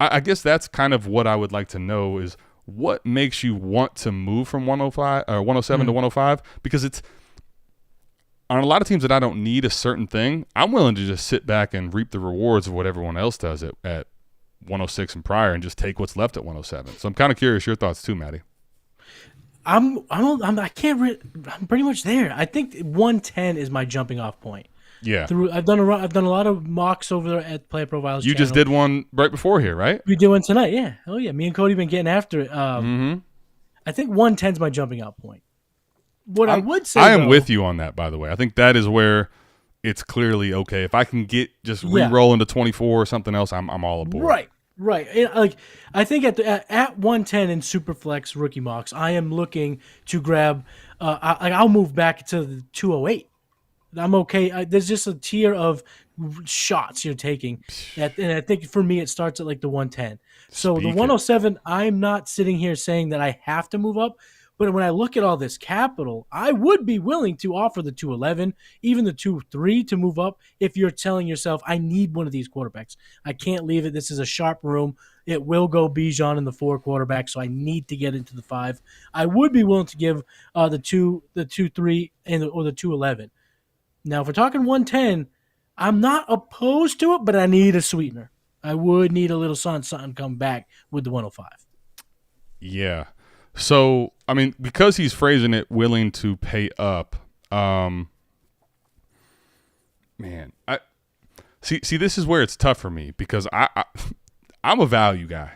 I guess that's kind of what I would like to know is what makes you want to move from 105 or 107 to 105? Because it's on a lot of teams that I don't need a certain thing. I'm willing to just sit back and reap the rewards of what everyone else does at 106 and prior and just take what's left at 107. So I'm kind of curious your thoughts too, Matty. I'm pretty much there. I think 110 is my jumping off point. Yeah. I've done a lot of mocks over there at Player Profiles. You just did one right before here, right? We did one tonight, yeah. Oh yeah, me and Cody been getting after it. I think 110 is my jumping out point. I would say I am with you on that, by the way. I think that is where it's clearly okay. If I can get just re-roll into 24 or something else, I'm all aboard. Right. Like I think at 110 in Superflex rookie mocks, I am looking to grab. I'll move back to the 208. I'm okay. There's just a tier of shots you're taking, and I think for me it starts at like the 110. So the 107, I'm not sitting here saying that I have to move up, but when I look at all this capital, I would be willing to offer the 211, even the 23 to move up if you're telling yourself, I need one of these quarterbacks. I can't leave it. This is a sharp room. It will go Bijan in the 4 quarterback, so I need to get into the 5. I would be willing to give the 2, 3, or the 211. Now, if we're talking 110, I'm not opposed to it, but I need a sweetener. I would need a little something come back with the 105. Yeah. So, I mean, because he's phrasing it willing to pay up, man, I see this is where it's tough for me because I'm a value guy.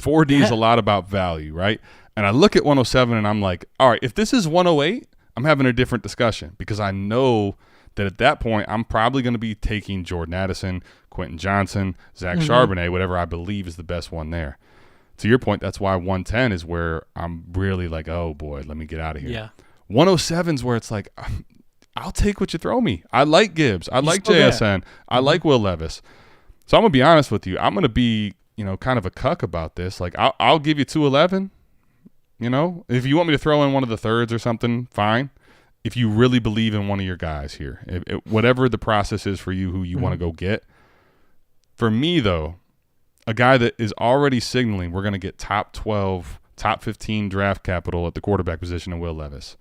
4D is a lot about value, right? And I look at 107 and I'm like, all right, if this is 108, I'm having a different discussion because I know that at that point I'm probably going to be taking Jordan Addison, Quentin Johnson, Zach Charbonnet, whatever I believe is the best one there. To your point, that's why 110 is where I'm really like, oh boy, let me get out of here. Yeah. 107 is where it's like, I'll take what you throw me. I like Gibbs. I like JSN. I like Will Levis. So I'm going to be honest with you. I'm going to be, kind of a cuck about this. Like, I'll give you 211. If you want me to throw in one of the thirds or something, fine. If you really believe in one of your guys here, whatever the process is for you, who you want to go get. For me, though, a guy that is already signaling we're going to get top 12, top 15 draft capital at the quarterback position in Will Levis.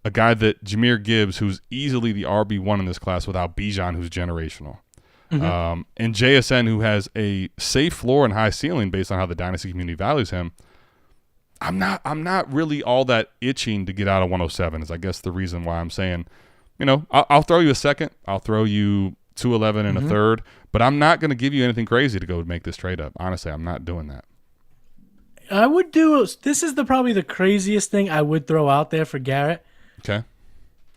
A guy that Jahmyr Gibbs, who's easily the RB1 in this class without Bijan, who's generational. And JSN, who has a safe floor and high ceiling based on how the Dynasty community values him. I'm not really all that itching to get out of 107 is I guess the reason why I'm saying, I'll throw you a second. I'll throw you 211 and a third, but I'm not going to give you anything crazy to go make this trade up. Honestly, I'm not doing that. I would do this is probably the craziest thing I would throw out there for Garrett. Okay.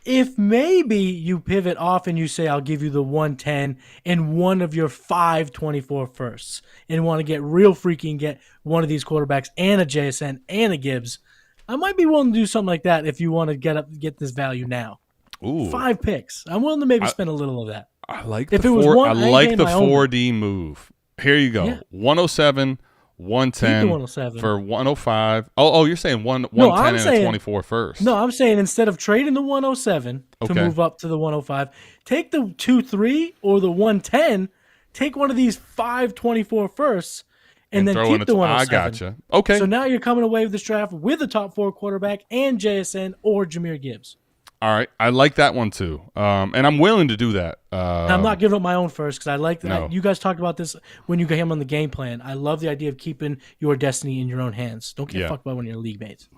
If maybe you pivot off and you say, I'll give you the 110 and one of your 524 firsts and want to get real freaky and get one of these quarterbacks and a JSN and a Gibbs, I might be willing to do something like that if you want to get this value now. Ooh. 5 picks. I'm willing to maybe spend a little of that. I like if the it was 4D move. Here you go. Yeah. 107, 110 for 105. Oh, you're saying 110 and a 24 first. No, I'm saying instead of trading the 107 to move up to the 105, take the 2-3 or the 110, take one of these 524 firsts, and then keep the 107. I gotcha. Okay. So now you're coming away with this draft with a top 4 quarterback and JSN or Jahmyr Gibbs. All right, I like that one too, and I'm willing to do that. I'm not giving up my own first because I like that. No. You guys talked about this when you came on the game plan. I love the idea of keeping your destiny in your own hands. Don't get fucked by one of your league mates.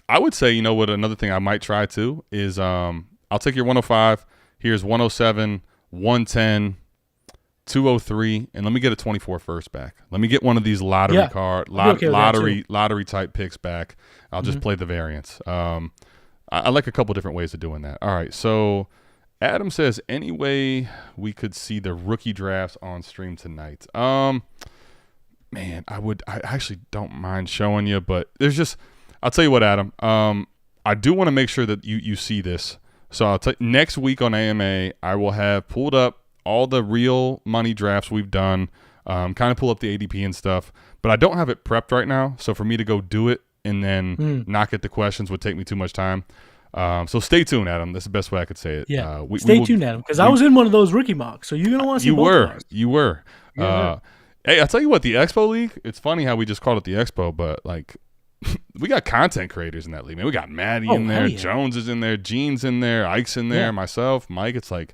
I would say, you know what, another thing I might try too is I'll take your 105. Here's 107, 110, 203, and let me get a 24 first back. Let me get one of these lottery lottery type picks back. I'll just play the variance. I like a couple different ways of doing that. All right, so Adam says, any way we could see the rookie drafts on stream tonight? Man, I actually don't mind showing you, but I'll tell you what, Adam. I do want to make sure that you see this. So I'll tell you, next week on AMA, I will have pulled up all the real money drafts we've done, kind of pull up the ADP and stuff, but I don't have it prepped right now. So for me to go do it and then not get the questions would take me too much time. So stay tuned, Adam. That's the best way I could say it. Yeah, stay tuned, Adam, because I was in one of those rookie mocks, so you're going to want to see both of ours. You were. Hey, I'll tell you what, the Expo League, it's funny how we just called it the Expo, but, like, we got content creators in that league, man. We got Matty in there, Jones is in there, Gene's in there, Ike's in there, myself, Mike. It's like,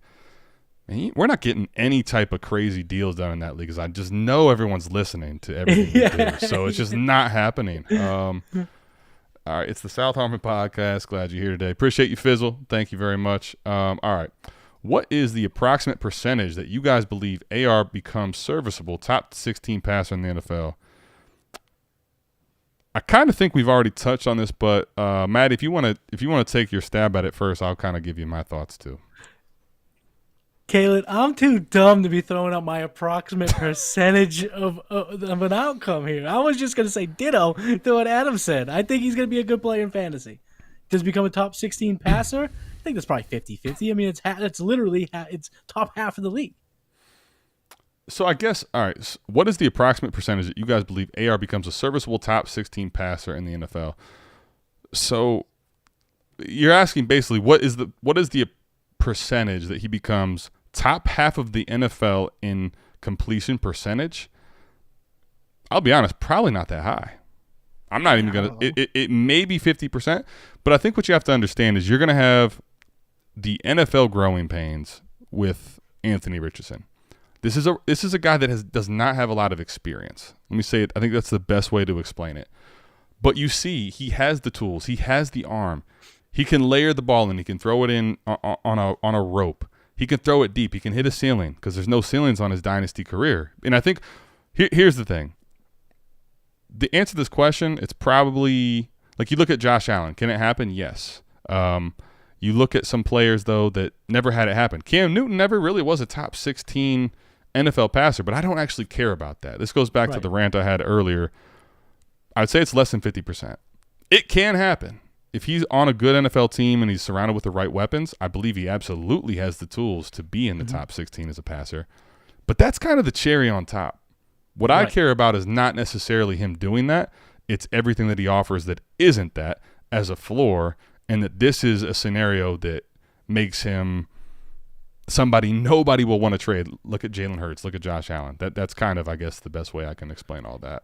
man, we're not getting any type of crazy deals done in that league because I just know everyone's listening to everything we do. So it's just not happening. All right, it's the South Harmon podcast. Glad you're here today. Appreciate you, Fizzle. Thank you very much. All right. What is the approximate percentage that you guys believe AR becomes serviceable top 16 passer in the NFL? I kind of think we've already touched on this, but Matt, if you want to take your stab at it first, I'll kind of give you my thoughts too. Caleb, I'm too dumb to be throwing out my approximate percentage of an outcome here. I was just going to say ditto to what Adam said. I think he's going to be a good player in fantasy. Does he become a top 16 passer? I think that's probably 50-50. I mean, it's literally it's top half of the league. So I guess, all right, so what is the approximate percentage that you guys believe AR becomes a serviceable top 16 passer in the NFL? So you're asking basically what is the percentage that he becomes top half of the NFL in completion percentage? I'll be honest, probably not that high. I'm not even going to – it may be 50%, but I think what you have to understand is you're going to have the NFL growing pains with Anthony Richardson. This is a guy that does not have a lot of experience. Let me say it. I think that's the best way to explain it. But you see, he has the tools. He has the arm. He can layer the ball in. He can throw it in on a rope. He can throw it deep. He can hit a ceiling because there's no ceilings on his dynasty career. And I think here's the thing. The answer to this question, it's probably like you look at Josh Allen. Can it happen? Yes. You look at some players, though, that never had it happen. Cam Newton never really was a top 16 NFL passer, but I don't actually care about that. This goes back to the rant I had earlier. I would say it's less than 50%. It can happen. If he's on a good NFL team and he's surrounded with the right weapons, I believe he absolutely has the tools to be in the top 16 as a passer. But that's kind of the cherry on top. What I care about is not necessarily him doing that. It's everything that he offers that isn't that as a floor, and that this is a scenario that makes him somebody nobody will want to trade. Look at Jalen Hurts. Look at Josh Allen. That's kind of, I guess, the best way I can explain all that.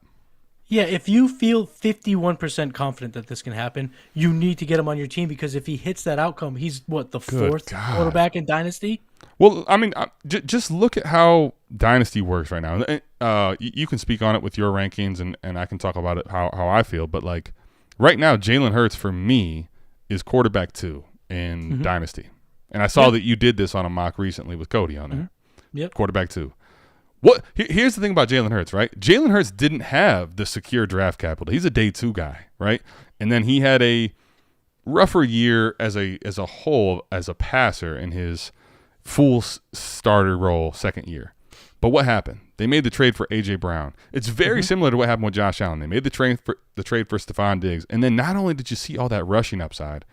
Yeah, if you feel 51% confident that this can happen, you need to get him on your team because if he hits that outcome, he's, the fourth quarterback in Dynasty? Well, I mean, just look at how Dynasty works right now. You can speak on it with your rankings, and I can talk about it how I feel. But, like, right now, Jalen Hurts, for me, is quarterback 2 in Dynasty. And I saw that you did this on a mock recently with Cody on there. Yep. Quarterback 2. Here's the thing about Jalen Hurts, right? Jalen Hurts didn't have the secure draft capital. He's a day 2 guy, right? And then he had a rougher year as a whole as a passer in his full starter role second year. But what happened? They made the trade for A.J. Brown. It's very similar to what happened with Josh Allen. They made the trade for Stephon Diggs. And then not only did you see all that rushing upside,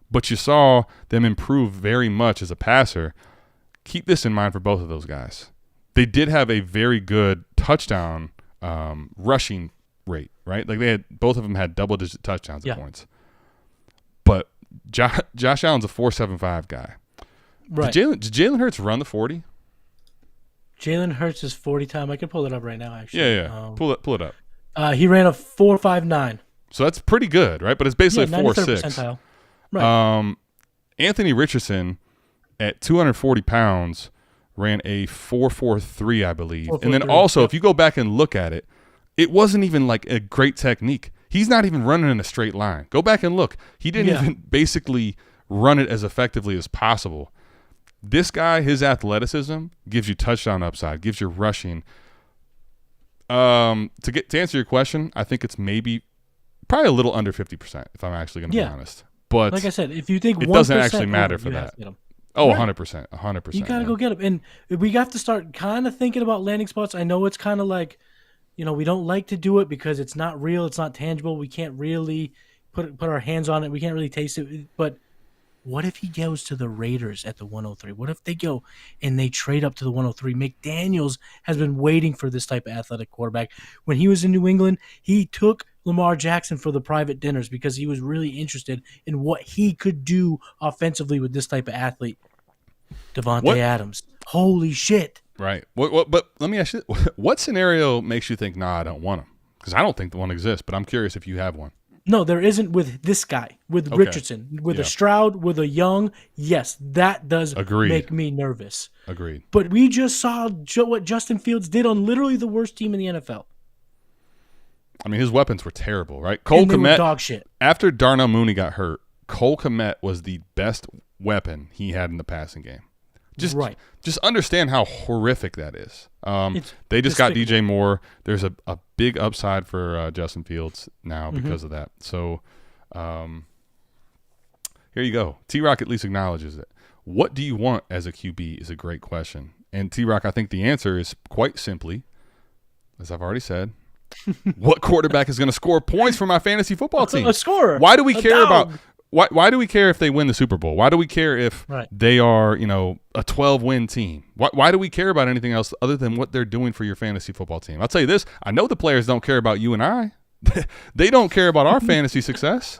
but you saw them improve very much as a passer. Keep this in mind for both of those guys. They did have a very good touchdown rushing rate, right? Like both of them had double-digit touchdowns at points. But Josh Allen's a 4.75 guy. Right. Did Jalen Hurts run the 40? Jalen Hurts is 40 time. I can pull it up right now, actually. Yeah. Pull it up. He ran a 4.59. So that's pretty good, right? But it's basically 93rd 4.6. percentile. Right. Anthony Richardson at 240 pounds ran a 4.43, I believe. And then also, if you go back and look at it, it wasn't even like a great technique. He's not even running in a straight line. Go back and look. He didn't even basically run it as effectively as possible. This guy, his athleticism gives you touchdown upside, gives you rushing. To answer your question, I think it's probably a little under 50%, if I'm actually going to be honest. But like I said, if you think it doesn't actually matter for that. Oh, right. 100%. 100%. You got to go get him. And we have to start kind of thinking about landing spots. I know it's kind of like, we don't like to do it because it's not real. It's not tangible. We can't really put our hands on it. We can't really taste it. But what if he goes to the Raiders at the 103? What if they go and they trade up to the 103? McDaniels has been waiting for this type of athletic quarterback. When he was in New England, he took Lamar Jackson for the private dinners because he was really interested in what he could do offensively with this type of athlete. Devontae Adams. Holy shit. Right. But let me ask you, what scenario makes you think, I don't want him? Because I don't think the one exists, but I'm curious if you have one. No, there isn't with this guy, with Richardson, with a Stroud, with a Young. Yes, that does make me nervous. Agreed. But we just saw what Justin Fields did on literally the worst team in the NFL. I mean, his weapons were terrible, right? Cole Kmet, dog shit. After Darnell Mooney got hurt, Cole Kmet was the best weapon he had in the passing game. Just understand how horrific that is. They just got DJ Moore. There's a big upside for Justin Fields now because of that. So here you go. T-Rock at least acknowledges it. What do you want as a QB is a great question. And T-Rock, I think the answer is quite simply, as I've already said, what quarterback is going to score points for my fantasy football team? A scorer. Why do we care about why do we care if they win the Super Bowl? Why do we care if they are, a 12-win team? Why do we care about anything else other than what they're doing for your fantasy football team? I'll tell you this. I know the players don't care about you and I. They don't care about our fantasy success.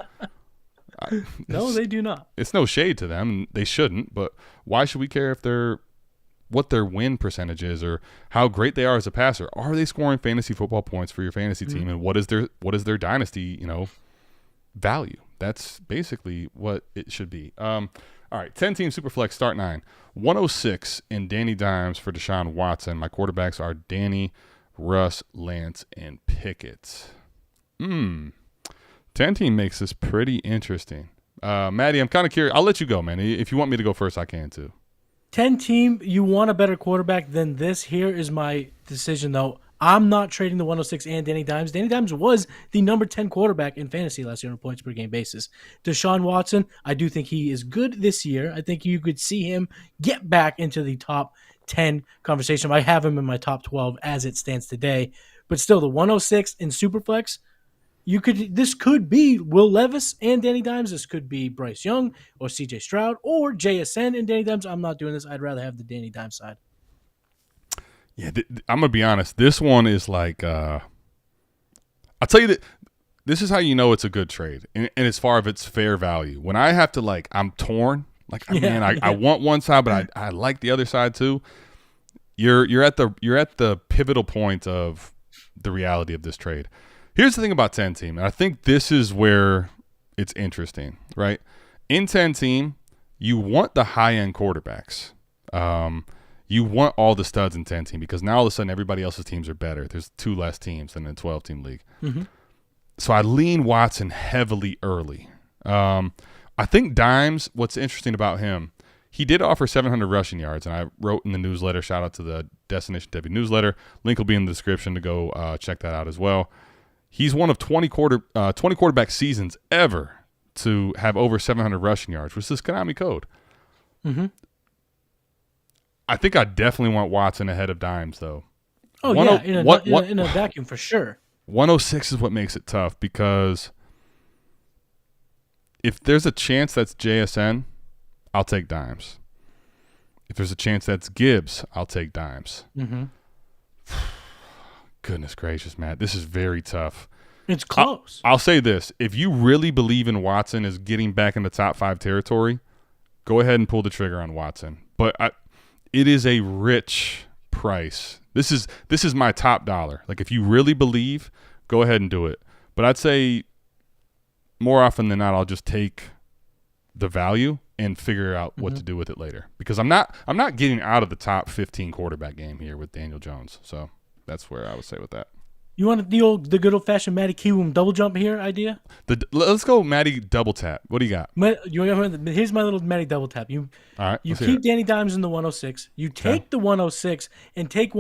No, they do not. It's no shade to them, and they shouldn't. But why should we care if what their win percentage is or how great they are as a passer? Are they scoring fantasy football points for your fantasy team? And what is their dynasty, value? That's basically what it should be. All right, 10-team Superflex start 9. 106 in Danny Dimes for Deshaun Watson. My quarterbacks are Danny, Russ, Lance, and Pickett. 10-team makes this pretty interesting. Matty, I'm kind of curious. I'll let you go, man. If you want me to go first, I can too. 10-team, you want a better quarterback than this. Here is my decision, though. I'm not trading the 106 and Danny Dimes. Danny Dimes was the number 10 quarterback in fantasy last year on a points per game basis. Deshaun Watson, I do think he is good this year. I think you could see him get back into the top 10 conversation. I have him in my top 12 as it stands today. But still, the 106 in Superflex, this could be Will Levis and Danny Dimes. This could be Bryce Young or CJ Stroud or JSN and Danny Dimes. I'm not doing this. I'd rather have the Danny Dimes side. Yeah, I'm going to be honest. This one is like I'll tell you that this is how you know it's a good trade. And as far as its fair value. When I have to I'm torn. I want one side, but I like the other side too. You're at the pivotal point of the reality of this trade. Here's the thing about 10-team, and I think this is where it's interesting, right? In 10-team, you want the high-end quarterbacks. You want all the studs in 10-team because now all of a sudden everybody else's teams are better. There's 2 less teams than in a 12-team league. Mm-hmm. So I lean Watson heavily early. I think Dimes, what's interesting about him, He did offer 700 rushing yards, and I wrote in the newsletter, shout out to the Destination Devy newsletter. Link will be in the description to go check that out as well. He's one of 20 quarterback seasons ever to have over 700 rushing yards, which is Konami code. Mm-hmm. I think I definitely want Watson ahead of Dimes, though. Oh, yeah, in a vacuum for sure. 106 is what makes it tough, because if there's a chance that's JSN, I'll take Dimes. If there's a chance that's Gibbs, I'll take Dimes. Mm-hmm. Goodness gracious, Matt. This is very tough. It's close. I'll say this. If you really believe in Watson as getting back in the top 5 territory, go ahead and pull the trigger on Watson. But it is a rich price. This is my top dollar. Like, if you really believe, go ahead and do it. But I'd say more often than not, I'll just take the value and figure out what to do with it later. Because I'm not getting out of the top 15 quarterback game here with Daniel Jones. So that's where I would say with that. You want the good old fashioned Matty Kiwoom double jump here idea? Let's go Matty double tap. What do you got? Here's my little Matty double tap. You keep Danny Dimes in the 106. You take the 106 and take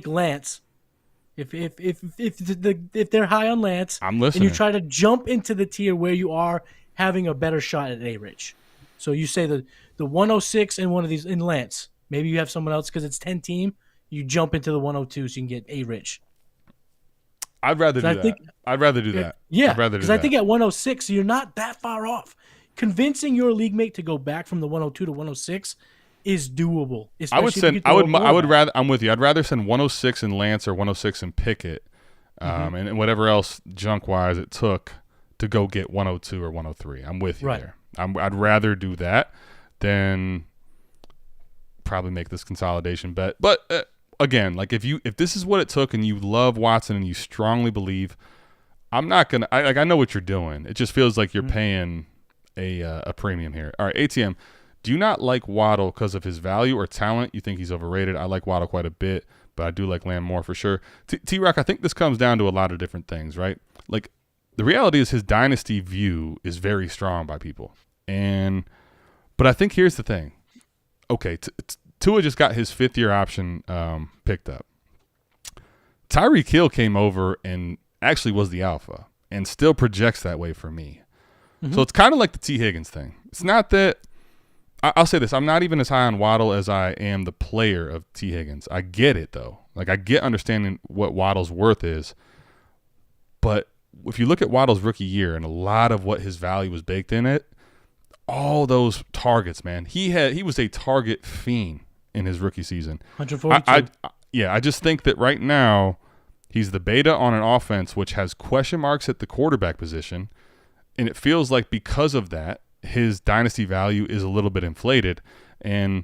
Lance. If they're high on Lance, I'm listening. And you try to jump into the tier where you are having a better shot at ARich. So you say the 106 and one of these in Lance. Maybe you have someone else because it's 10 team. You jump into the 102 so you can get ARich. I'd rather do that. I'd rather do that. Yeah, because I think at 106 you're not that far off. Convincing your league mate to go back from the 102 to 106 is doable. I'm with you. I'd rather send 106 in Lance or 106 in Pickett, and whatever else junk wise it took to go get 102 or 103. I'm with you there. I'd rather do that than probably make this consolidation bet. But again, like if this is what it took and you love Watson and you strongly believe, I'm not gonna. I know what you're doing. It just feels like you're paying a premium here. All right, ATM. Do you not like Waddle because of his value or talent? You think he's overrated? I like Waddle quite a bit, but I do like Lamb more for sure. T-Rock, I think this comes down to a lot of different things, right? Like, the reality is his dynasty view is very strong by people. But I think here's the thing. Okay, Tua just got his 5th-year option picked up. Tyreek Hill came over and actually was the alpha and still projects that way for me. So it's kind of like the T. Higgins thing. It's not that – I'll say this. I'm not even as high on Waddle as I am the player of T. Higgins. I get it, though. Like, I get understanding what Waddle's worth is. But if you look at Waddle's rookie year and a lot of what his value was baked in it, all those targets, man. He was a target fiend in his rookie season. 142. I just think that right now he's the beta on an offense which has question marks at the quarterback position, and it feels like because of that, his dynasty value is a little bit inflated, and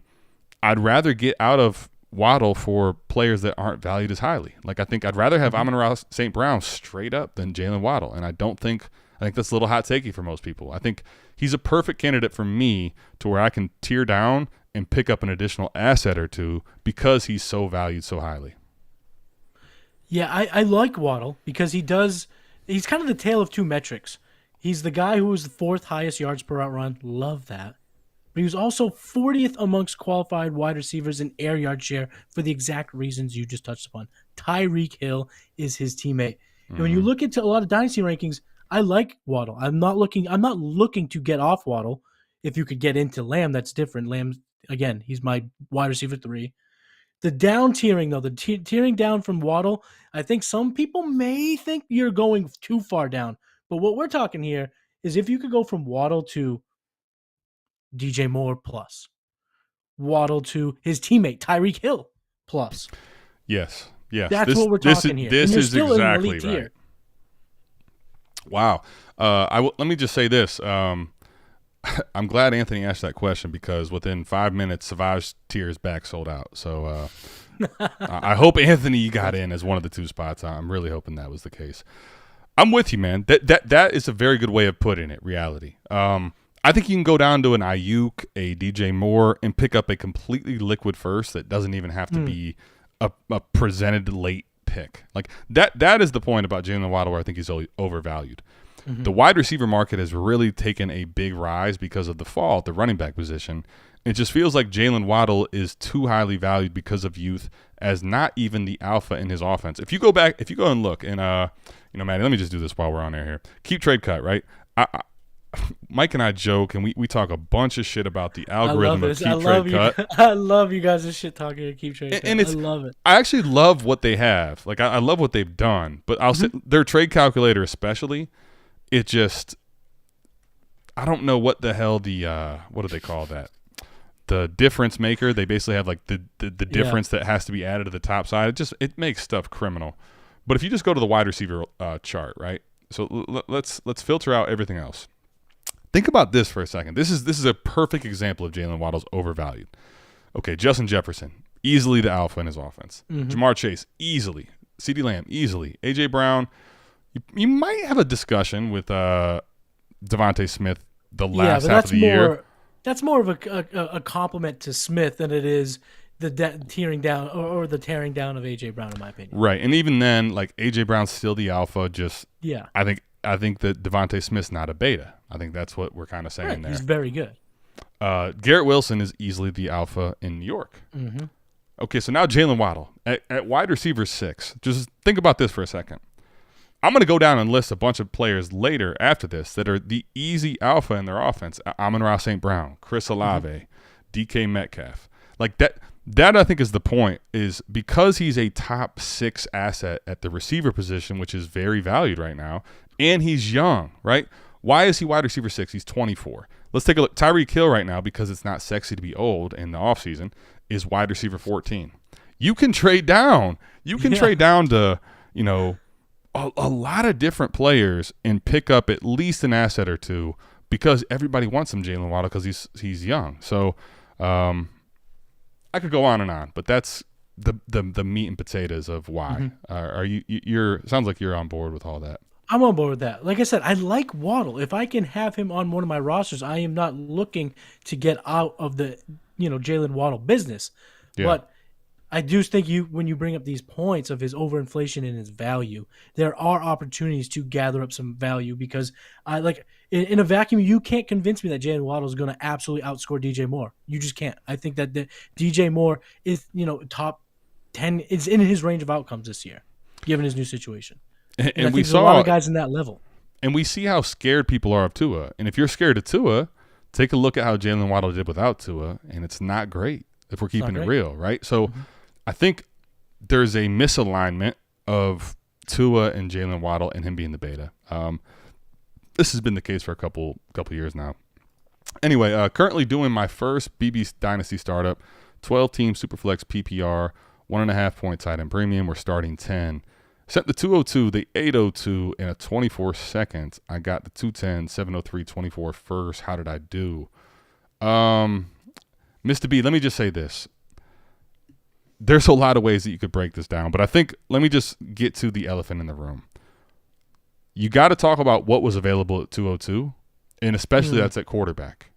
I'd rather get out of Waddle for players that aren't valued as highly. Like, I think I'd rather have Amon-Ra St. Brown straight up than Jalen Waddle, and I think that's a little hot takey for most people. I think he's a perfect candidate for me to where I can tear down and pick up an additional asset or two because he's so valued so highly. Yeah, I like Waddle because he's kind of the tale of two metrics. He's the guy who was the 4th highest yards per route run. Love that. But he was also 40th amongst qualified wide receivers in air yard share for the exact reasons you just touched upon. Tyreek Hill is his teammate. And when you look into a lot of dynasty rankings, I like Waddle. I'm not looking to get off Waddle. If you could get into Lamb, that's different. Lamb, again, he's my wide receiver 3. The down tiering, though, the tiering down from Waddle, I think some people may think you're going too far down. But what we're talking here is if you could go from Waddle to DJ Moore plus, Waddle to his teammate Tyreek Hill plus. Yes. That's what we're talking here. This is still exactly right. Tier. Wow. Let me just say this. I'm glad Anthony asked that question because within 5 minutes, Savage tier is back sold out. So I hope Anthony you got in as one of the 2 spots. I'm really hoping that was the case. I'm with you, man. That is a very good way of putting it, reality. I think you can go down to an Ayuk, a DJ Moore, and pick up a completely liquid first that doesn't even have to be a presented late pick. Like that is the point about Jalen Waddle where I think he's overvalued. The wide receiver market has really taken a big rise because of the fall at the running back position. It just feels like Jalen Waddle is too highly valued because of youth, as not even the alpha in his offense. If you go and look, and Matty, let me just do this while we're on air here. Keep trade cut, right? Mike and I joke, and we talk a bunch of shit about the algorithm of keep trade cut. I love you guys' shit talking keep trade cut. And I love it. I actually love what they have. Like I love what they've done, but their trade calculator especially, it just, I don't know what the hell what do they call that? The difference maker. They basically have like the difference that has to be added to the top side. It makes stuff criminal. But if you just go to the wide receiver chart, right? So let's filter out everything else. Think about this for a second. This is a perfect example of Jalen Waddle's overvalued. Okay, Justin Jefferson, easily the alpha in his offense. Jamar Chase, easily. CeeDee Lamb, easily. A.J. Brown, you might have a discussion with Devontae Smith the last half of the year. That's more of a compliment to Smith than it is the tearing down or the tearing down of A.J. Brown, in my opinion. Right, and even then, like A.J. Brown's still the alpha. I think that Devontae Smith's not a beta. I think that's what we're kind of saying there. He's very good. Garrett Wilson is easily the alpha in New York. Okay, so now Jalen Waddle at wide receiver 6. Just think about this for a second. I'm going to go down and list a bunch of players later after this that are the easy alpha in their offense. Amon-Ra St. Brown, Chris Olave, DK Metcalf. Like that I think is the point, is because he's a top 6 asset at the receiver position, which is very valued right now, and he's young, right? Why is he wide receiver 6? He's 24. Let's take a look. Tyreek Hill right now, because it's not sexy to be old in the offseason, is wide receiver 14. You can trade down. You can trade down to, a lot of different players and pick up at least an asset or two, because everybody wants him, Jalen Waddle, because he's young. So I could go on and on, but that's the meat and potatoes of why. Are you sounds like you're on board with all that. I'm on board with that. Like I said, I like Waddle. If I can have him on one of my rosters, I am not looking to get out of the Jalen Waddle business. Yeah. But I do think when you bring up these points of his overinflation and his value, there are opportunities to gather up some value, because in a vacuum, you can't convince me that Jalen Waddle is going to absolutely outscore DJ Moore. You just can't. I think that DJ Moore is top 10, is in his range of outcomes this year, given his new situation. And we saw a lot of guys in that level. And we see how scared people are of Tua. And if you're scared of Tua, take a look at how Jalen Waddle did without Tua, and it's not great if we're keeping it real, right? So I think there's a misalignment of Tua and Jalen Waddle and him being the beta. This has been the case for a couple years now. Anyway, currently doing my first BB Dynasty startup, 12-team Superflex PPR, 1.5 point tight end premium. We're starting 10. Sent the 202, the 802 in a 24 seconds. I got the 210, 703, 24 first. How did I do? Mr. B, let me just say this. There's a lot of ways that you could break this down, but I think let me just get to the elephant in the room. You got to talk about what was available at 202, and especially that's at quarterback.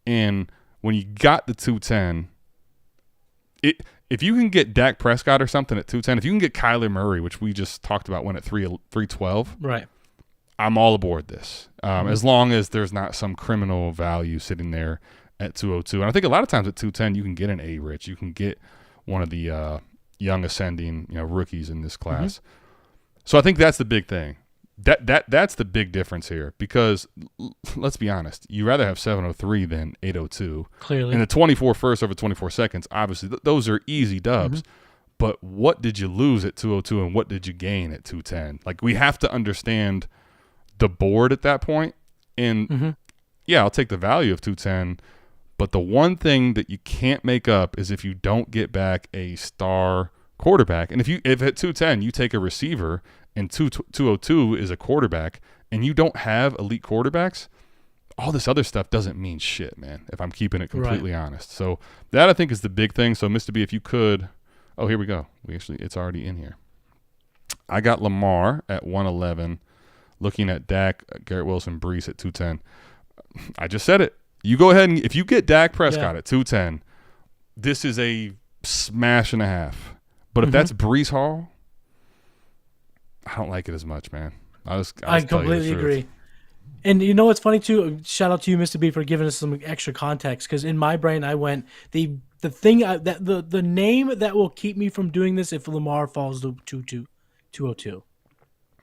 And when you got the 210, if you can get Dak Prescott or something at 210, if you can get Kyler Murray, which we just talked about, went at 312, right? I'm all aboard this, as long as there's not some criminal value sitting there at 202. And I think a lot of times at 210, you can get an ARich, you can get one of the young ascending rookies in this class. So I think that's the big thing. That's the big difference here, because let's be honest, you rather have 703 than 802. Clearly. And the 24 first over 24 seconds, obviously, those are easy dubs. But what did you lose at 202 and what did you gain at 210? Like, we have to understand the board at that point. And, yeah, I'll take the value of 210. But the one thing that you can't make up is if you don't get back a star quarterback. And if at 210 you take a receiver and 202 is a quarterback and you don't have elite quarterbacks, all this other stuff doesn't mean shit, man, if I'm keeping it completely honest. So that, I think, is the big thing. So, Mr. B, if you could – oh, here we go. It's already in here. I got Lamar at 111, looking at Dak, Garrett Wilson, Brees at 210. I just said it. You go ahead and – if you get Dak Prescott at 210, this is a smash and a half. But if that's Brees Hall – I don't like it as much, man. I completely agree. And you know what's funny too? Shout out to you, Mr. B, for giving us some extra context. Because in my brain, I went the thing that the name that will keep me from doing this if Lamar falls to 202.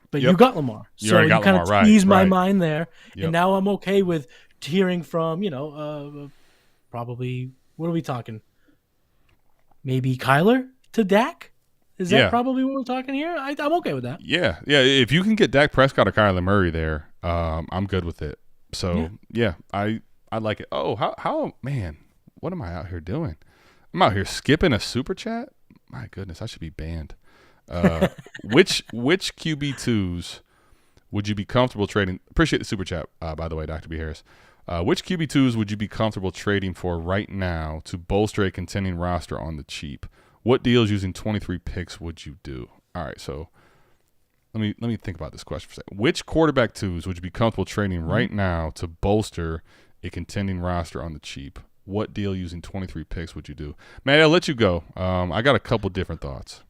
But you got Lamar, so you kind of teased my mind there, and now I'm okay with hearing from probably what are we talking? Maybe Kyler to Dak. Is that probably what we're talking here? I'm okay with that. Yeah. If you can get Dak Prescott or Kyler Murray there, I'm good with it. So I like it. Oh, how man, what am I out here doing? I'm out here skipping a super chat. My goodness, I should be banned. Which QB2s would you be comfortable trading? Appreciate the super chat, by the way, Dr. B. Harris. Which QB2s would you be comfortable trading for right now to bolster a contending roster on the cheap? What deals using 23 picks would you do? All right, so let me think about this question for a second. Which quarterback twos would you be comfortable trading right now to bolster a contending roster on the cheap? What deal using 23 picks would you do? Man, I'll let you go. I got a couple different thoughts.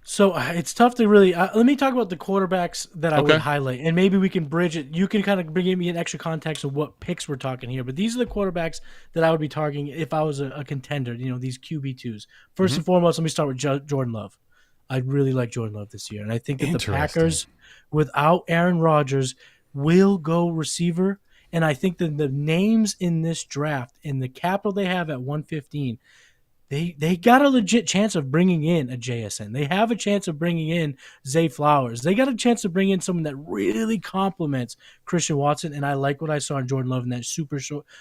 So it's tough to really let me talk about the quarterbacks that I would highlight, and maybe we can bridge it. You can kind of bring me an extra context of what picks we're talking here. But these are the quarterbacks that I would be targeting if I was a contender, these QB2s. First and foremost, let me start with Jordan Love. I really like Jordan Love this year, and I think that the Packers, without Aaron Rodgers, will go receiver. And I think that the names in this draft and the capital they have at 115, They got a legit chance of bringing in a JSN. They have a chance of bringing in Zay Flowers. They got a chance to bring in someone that really complements Christian Watson, and I like what I saw in Jordan Love in that super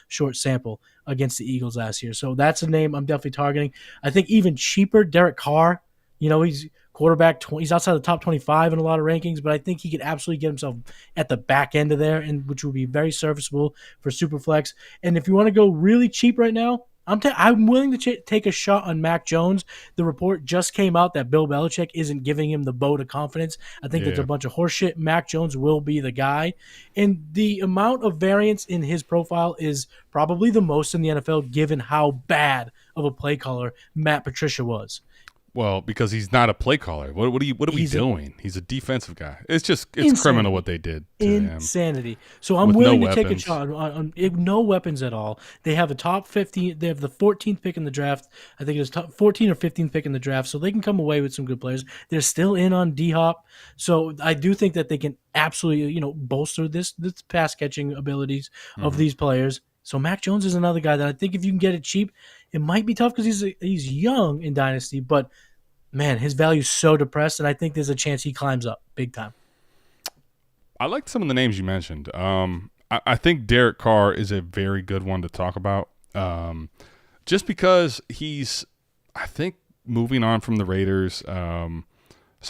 short sample against the Eagles last year. So that's a name I'm definitely targeting. I think even cheaper, Derek Carr. He's quarterback. He's outside the top 25 in a lot of rankings, but I think he could absolutely get himself at the back end of there, and which would be very serviceable for Superflex. And if you want to go really cheap right now, I'm willing to take a shot on Mac Jones. The report just came out that Bill Belichick isn't giving him the vote of confidence. I think that's a bunch of horseshit. Mac Jones will be the guy. And the amount of variance in his profile is probably the most in the NFL, given how bad of a play caller Matt Patricia was. Well, because he's not a play caller. What are we doing? He's a defensive guy. It's insanity. Criminal what they did to insanity. So I'm willing to take a shot on no weapons at all. They have a top 15. They have the 14th pick in the draft. I think it's top 14 or 15th pick in the draft. So they can come away with some good players. They're still in on D-Hop. So I do think that they can absolutely, bolster this pass catching abilities of these players. So Mac Jones is another guy that I think if you can get it cheap, it might be tough because he's young in Dynasty, but man, his value is so depressed, and I think there's a chance he climbs up big time. I like some of the names you mentioned. I think Derek Carr is a very good one to talk about, just because he's, I think, moving on from the Raiders. Some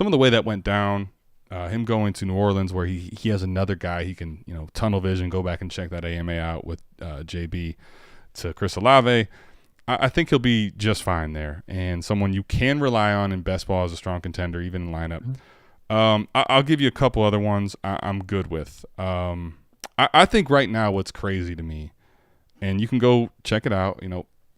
of the way that went down, him going to New Orleans where he has another guy he can, tunnel vision, go back and check that AMA out with JB to Chris Olave. I think he'll be just fine there, and someone you can rely on in best ball as a strong contender, even in lineup. I'll give you a couple other ones I'm good with. I think right now what's crazy to me, and you can go check it out,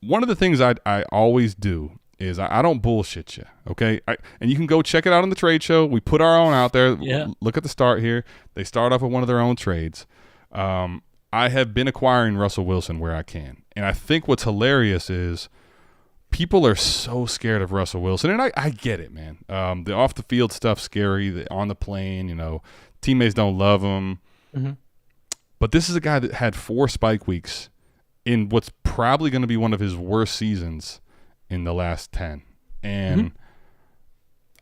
one of the things I always do is I don't bullshit you, okay? And you can go check it out on the trade show. We put our own out there. Yeah. Look at the start here. They start off with one of their own trades. I have been acquiring Russell Wilson where I can. And I think what's hilarious is people are so scared of Russell Wilson. And I get it, man. The off-the-field stuff's scary. The on the plane, teammates don't love him. Mm-hmm. But this is a guy that had 4 spike weeks in what's probably going to be one of his worst seasons in the last 10. And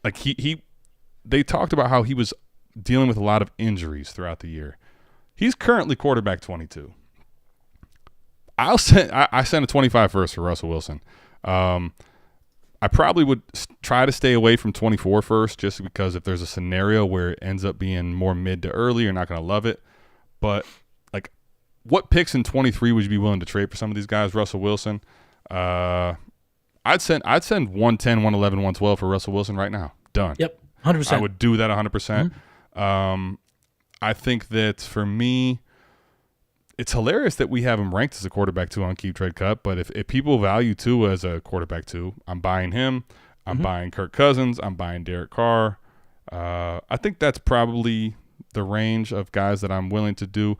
like they talked about how he was dealing with a lot of injuries throughout the year. He's currently quarterback 22. I sent a 25 first for Russell Wilson. I probably would try to stay away from 24 first, just because if there's a scenario where it ends up being more mid to early, you're not going to love it. But like, what picks in 23 would you be willing to trade for some of these guys? Russell Wilson. I'd send 110, 111, 112 for Russell Wilson right now. Done. Yep, 100%. I would do that 100%. I think that for me, it's hilarious that we have him ranked as a quarterback 2 on Keep Trade Cut, but if people value Tua as a quarterback 2, I'm buying him. I'm buying Kirk Cousins. I'm buying Derek Carr. I think that's probably the range of guys that I'm willing to do.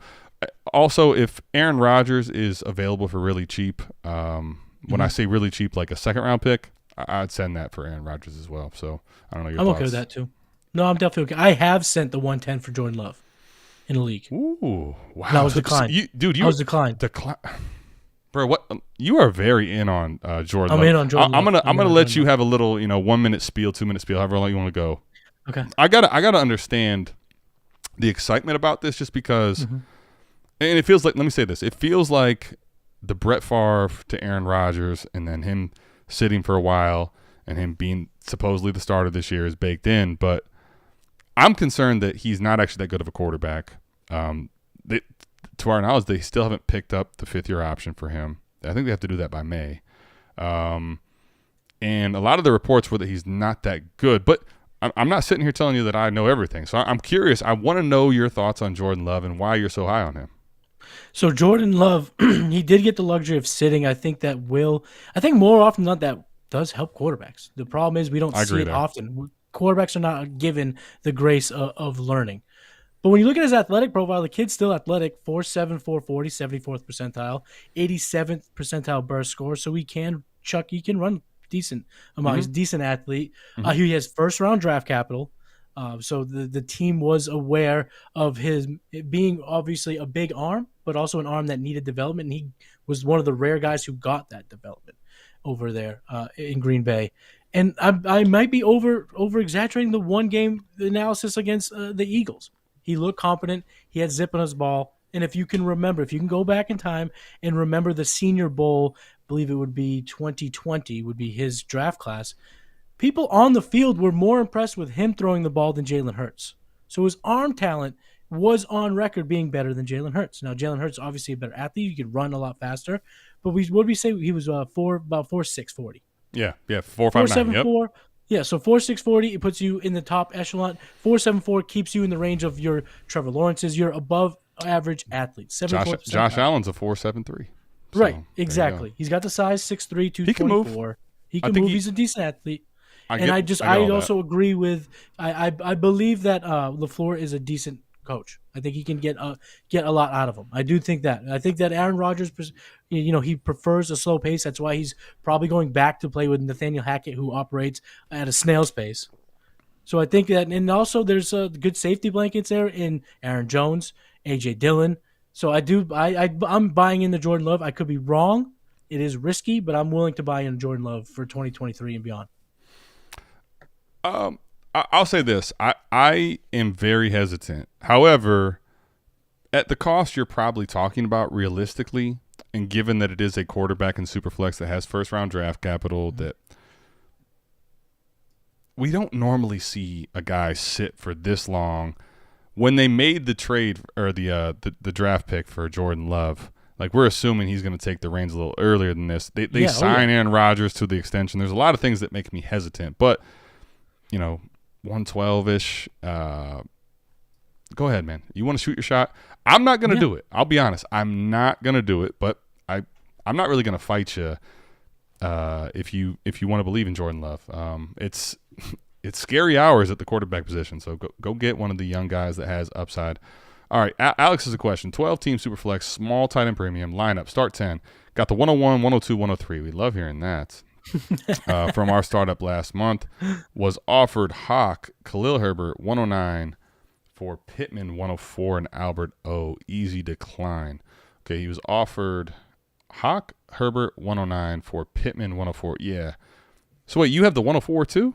Also, if Aaron Rodgers is available for really cheap, when I say really cheap, like a second-round pick, I'd send that for Aaron Rodgers as well. So I don't know your thoughts. I'm okay with that too. No, I'm definitely okay. I have sent the 110 for Jordan Love in the league. Ooh, wow. And I was declined. I was declined. Bro, what you are very in on Jordan I'm Love. in on Jordan Love. I'm gonna let you have a little, 1 minute spiel, 2 minute spiel, however long you want to go. Okay. I gotta understand the excitement about this, just because, and it feels like. Let me say this: it feels like the Brett Favre to Aaron Rodgers, and then him sitting for a while, and him being supposedly the starter this year is baked in. But I'm concerned that he's not actually that good of a quarterback. To our knowledge, they still haven't picked up the 5th-year option for him. I think they have to do that by May. And a lot of the reports were that he's not that good. But I'm not sitting here telling you that I know everything. So I'm curious. I want to know your thoughts on Jordan Love and why you're so high on him. So Jordan Love, he did get the luxury of sitting. I think more often than not that does help quarterbacks. The problem is we don't see it often. Quarterbacks are not given the grace of learning. But when you look at his athletic profile, the kid's still athletic, 4.7, 4.40, 74th percentile, 87th percentile burst score. So he can run decent amount. He's a decent athlete. He has first-round draft capital. So the team was aware of his being obviously a big arm, but also an arm that needed development. And he was one of the rare guys who got that development over there in Green Bay. And I might be over exaggerating the one game analysis against the Eagles. He looked competent. He had zip on his ball. And if you can go back in time and remember the Senior Bowl, I believe it would be 2020, would be his draft class. People on the field were more impressed with him throwing the ball than Jalen Hurts. So his arm talent was on record being better than Jalen Hurts. Now, Jalen Hurts obviously a better athlete. You could run a lot faster. But what did we say? He was about 4.6 40. Yeah, 4.59. Yep. Yeah, so 4.6 40, it puts you in the top echelon. 4.74 keeps you in the range of your Trevor Lawrence's, your above average athlete. Josh Allen's a 4.73. So, right, exactly. He's got the size 6'3", 224. He can move. He can move. He's a decent athlete. I also agree with. I believe that LaFleur is a decent coach. I think he can get a lot out of him. I do think that. I think that Aaron Rodgers, he prefers a slow pace. That's why he's probably going back to play with Nathaniel Hackett, who operates at a snail's pace. So I think that, and also there's good safety blankets there in Aaron Jones, AJ Dillon. So I'm buying into Jordan Love. I could be wrong. It is risky, but I'm willing to buy into Jordan Love for 2023 and beyond. I'll say this. I am very hesitant. However, at the cost you're probably talking about realistically, and given that it is a quarterback in Superflex that has first-round draft capital, that we don't normally see a guy sit for this long. When they made the trade or the draft pick for Jordan Love, like, we're assuming he's going to take the reins a little earlier than this. They sign Aaron Rodgers to the extension. There's a lot of things that make me hesitant, but 112-ish. Go ahead, man. You want to shoot your shot? I'm not going to do it. I'll be honest. I'm not going to do it, but I'm not really going to fight you if you want to believe in Jordan Love. It's scary hours at the quarterback position, so go get one of the young guys that has upside. All right, Alex has a question. 12-team Superflex, small tight end premium, lineup, start 10. Got the 101, 102, 103. We love hearing that. From our startup last month, was offered Hawk, Khalil Herbert, 109 for Pittman, 104, and Albert O. Easy decline. Okay, he was offered Hawk, Herbert, 109 for Pittman, 104. Yeah. So wait, you have the 104 too?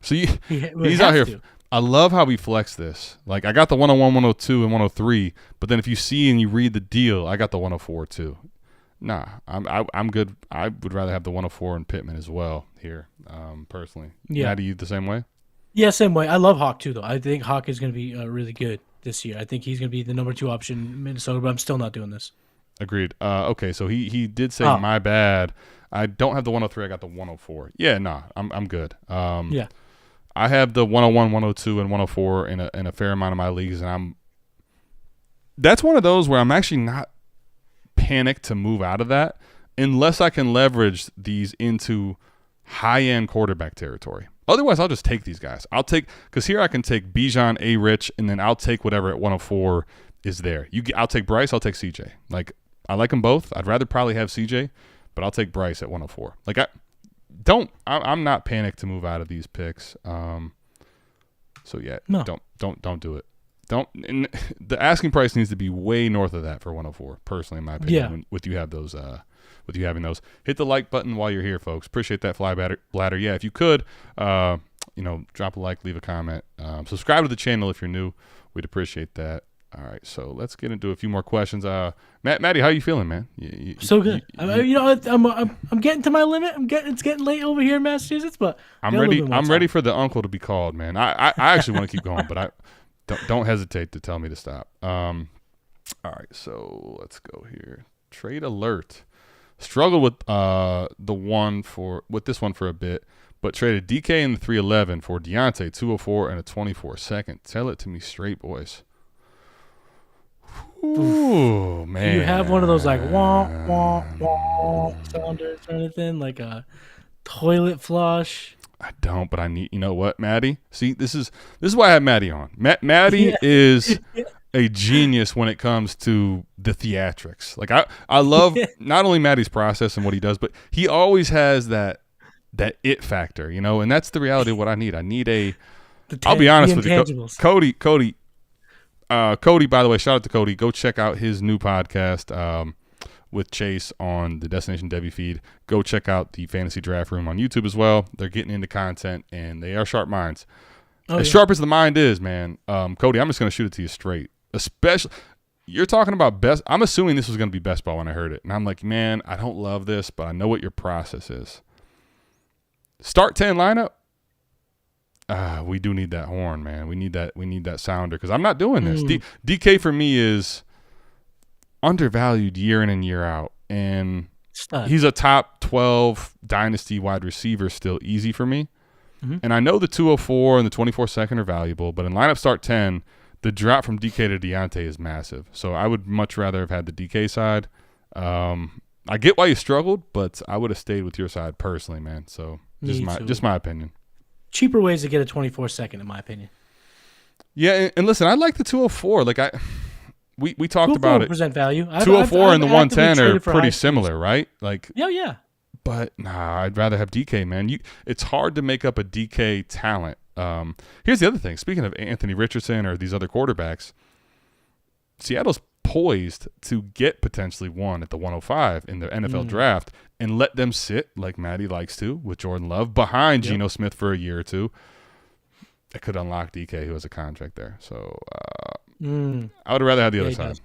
So he's out here. I love how we flex this. Like, I got the 101, 102, and 103, but then if you see and you read the deal, I got the 104 too. Nah, I'm good. I would rather have the 104 and Pittman as well here, personally. Yeah. Matt, you the same way? Yeah, same way. I love Hawk too, though. I think Hawk is going to be really good this year. I think he's going to be the number 2 option in Minnesota, but I'm still not doing this. Agreed. Okay, so he did say, my bad. I don't have the 103. I got the 104. Yeah, nah, I'm good. Yeah. I have the 101, 102, and 104 in a fair amount of my leagues, and that's one of those where I'm actually not panicked to move out of that unless I can leverage these into high-end quarterback territory. Otherwise, I'll just take these guys. Because here I can take Bijan, ARich, and then I'll take whatever at 104 is there. I'll take Bryce. I'll take CJ. Like, I like them both. I'd rather probably have CJ, but I'll take Bryce at 104. Like, I'm not panicked to move out of these picks. So yeah, no. don't do it. And the asking price needs to be way north of that for 104. Personally, in my opinion, with you having those, hit the like button while you're here, folks. Appreciate that fly bladder. Yeah, if you could, drop a like, leave a comment, subscribe to the channel if you're new. We'd appreciate that. All right, so let's get into a few more questions. Matty, how you feeling, man? So good. I'm getting to my limit. It's getting late over here in Massachusetts, but I'm ready. I'm ready for the uncle to be called, man. I actually want to keep going, but I don't hesitate to tell me to stop. All right, so let's go here. Trade alert. Struggled with this one for a bit, but traded DK in the 311 for Deontay 204 and a 24 second. Tell it to me straight, boys. Ooh, man. Do you have one of those like wah wah wah sounders or anything, like a toilet flush? I don't, but I need. You know what, Matty? See, this is why I have Matty on. Matty is a genius when it comes to the theatrics. Like I love not only Matty's process and what he does, but he always has that it factor, and that's the reality of what I need. I need I'll be honest with you, Cody. Cody, by the way, shout out to Cody. Go check out his new podcast with Chase on the Destination Devy feed. Go check out the Fantasy Draft Room on YouTube as well. They're getting into content, and they are sharp minds. Sharp as the mind is, man. Cody, I'm just going to shoot it to you straight. Especially, you're talking about best. I'm assuming this was going to be best ball when I heard it. And I'm like, man, I don't love this, but I know what your process is. Start 10 lineup. We do need that horn, man. We need that sounder because I'm not doing this. DK for me is undervalued year in and year out, and he's a top 12 dynasty wide receiver still easy for me. Mm-hmm. And I know the 204 and the 24 second are valuable, but in lineup start 10, the drop from DK to Deontay is massive. So I would much rather have had the DK side. I get why you struggled, but I would have stayed with your side personally, man. So just my opinion. Cheaper ways to get a 24 second, in my opinion. Yeah, and listen, I like the 204. Like we talked about it. Present value. 204 and the 110 are pretty similar, right? Like yeah. But nah, I'd rather have DK, man. It's hard to make up a DK talent. Here's the other thing. Speaking of Anthony Richardson or these other quarterbacks, Seattle's poised to get potentially one at the 105 in the NFL draft and let them sit like Matty likes to with Jordan Love behind Geno Smith for a year or two. It could unlock DK, who has a contract there. So I would rather have the other side.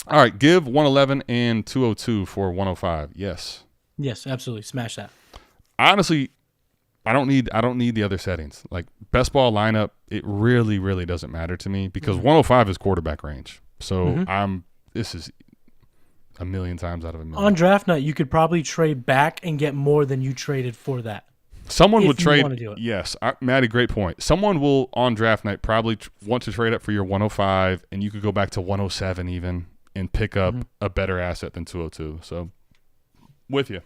All right, give 111 and 202 for 105. Yes, absolutely. Smash that. Honestly, I don't need the other settings. Like best ball lineup, it really, really doesn't matter to me because 105 is quarterback range. So this is a million times out of a million. On draft night, you could probably trade back and get more than you traded for that. Someone would trade. Yes, Matty, great point. Someone will on draft night probably want to trade up for your 105, and you could go back to 107 even and pick up a better asset than 202. So with you.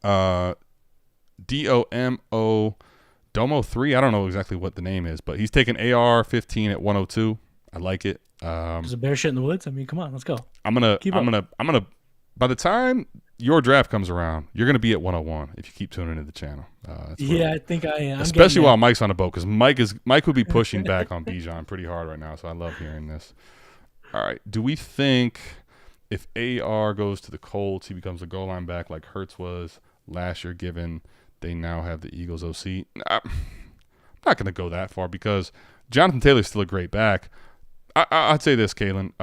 Domo 3. I don't know exactly what the name is, but he's taking AR 15 at 102. I like it. There's a bear shit in the woods. I mean, come on, let's go. I'm gonna. By the time your draft comes around, you're gonna be at 101 if you keep tuning into the channel. I think I am. Especially while Mike's on the boat, because Mike would be pushing back on Bijan pretty hard right now. So I love hearing this. All right, do we think if AR goes to the Colts, he becomes a goal line back like Hurts was last year? Given they now have the Eagles OC, I'm not gonna go that far because Jonathan Taylor's still a great back. I'd say this, Kalen.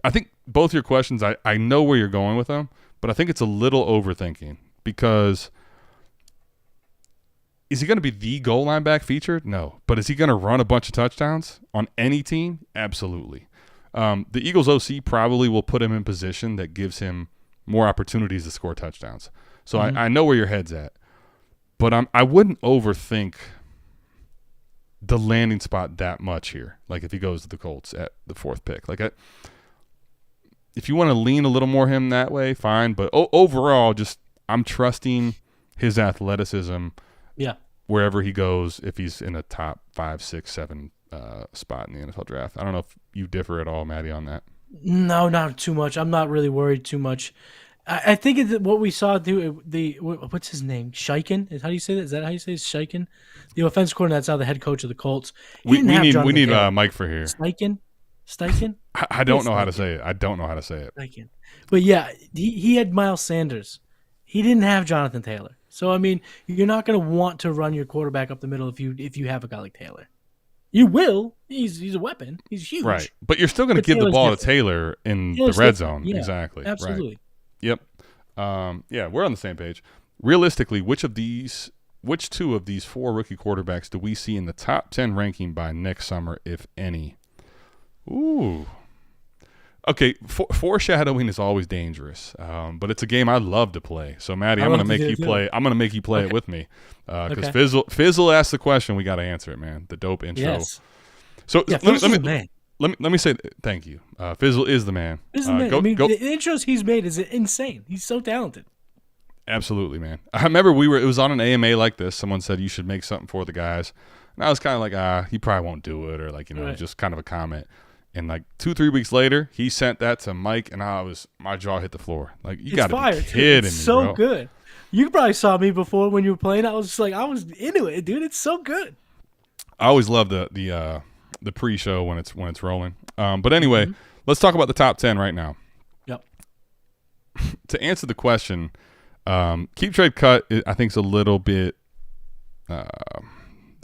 I think both your questions, I know where you're going with them, but I think it's a little overthinking because is he going to be the goal line back featured? No. But is he going to run a bunch of touchdowns on any team? Absolutely. The Eagles OC probably will put him in position that gives him more opportunities to score touchdowns. So I know where your head's at. But I wouldn't overthink the landing spot that much here. Like if he goes to the Colts at the 4th pick. Like if you want to lean a little more him that way, fine. But overall, just I'm trusting his athleticism. Yeah. Wherever he goes, if he's in a top 5, 6, 7 spot in the NFL draft. I don't know if you differ at all, Matty, on that. No, not too much. I'm not really worried too much. I think it's what we saw do what's his name? Shiken? How do you say that? Is that how you say it? Shiken? The offensive coordinator that's now the head coach of the Colts. We need Mike for here. Steichen? I don't know how to say it. Steichen. But yeah, he had Miles Sanders. He didn't have Jonathan Taylor. So I mean, you're not going to want to run your quarterback up the middle if you have a guy like Taylor. You will. He's a weapon. He's huge. Right. But you're still going to give the ball to Taylor in the red zone. Yeah, exactly. Absolutely. Right. Yep. Yeah, we're on the same page. Realistically, which two of these 4 rookie quarterbacks do we see in the top 10 ranking by next summer, if any? Ooh. Okay, foreshadowing is always dangerous, but it's a game I love to play. So, Matty, I'm going to make you play. I'm going to make you play it with me because Fizzle asked the question. We got to answer it, man. The dope intro. Yes. So let me say thank you. Fizzle is the man. The intros he's made is insane. He's so talented. Absolutely, man. I remember it was on an AMA like this. Someone said you should make something for the guys, and I was kind of like, he probably won't do it, or right. Just kind of a comment. And 2-3 weeks later, he sent that to Mike, and my jaw hit the floor. You got to be kidding me, so bro. Good. You probably saw me before when you were playing. I was just I was into it, dude. It's so good. I always love the pre-show when it's rolling. But anyway, let's talk about the top 10 right now. Yep. To answer the question, keep trade cut, I think, is a little bit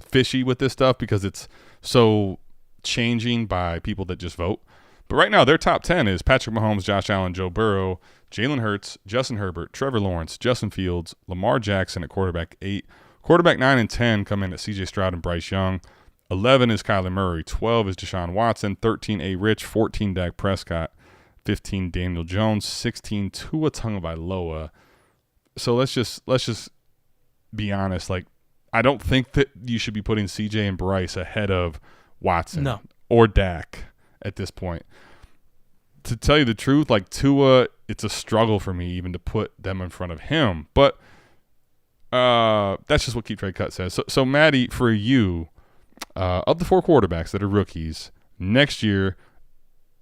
fishy with this stuff because it's so changing by people that just vote. But right now, their top 10 is Patrick Mahomes, Josh Allen, Joe Burrow, Jalen Hurts, Justin Herbert, Trevor Lawrence, Justin Fields, Lamar Jackson at quarterback 8. Quarterback 9 and 10 come in at C.J. Stroud and Bryce Young. 11 is Kyler Murray. 12 is Deshaun Watson. 13, ARich. 14, Dak Prescott. 15, Daniel Jones. 16, Tua Tagovailoa. So let's just be honest. I don't think that you should be putting CJ and Bryce ahead of Watson or Dak at this point. To tell you the truth, Tua, it's a struggle for me even to put them in front of him. But that's just what Keep Trade Cut says. So Matty, for you, of the 4 quarterbacks that are rookies next year,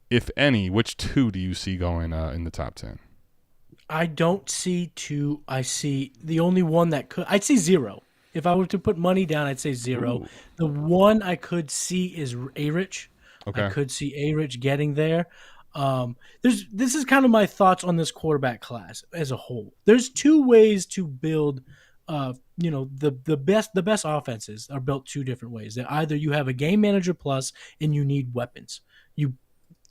if any, which 2 do you see going in the top 10? I don't see 2. I see the only one that could. I'd say 0. If I were to put money down, I'd say 0. Ooh. The one I could see is ARich. Okay. I could see ARich getting there. This is kind of my thoughts on this quarterback class as a whole. There's 2 ways to build. The best offenses are built 2 different ways. That either you have a game manager plus and you need weapons. You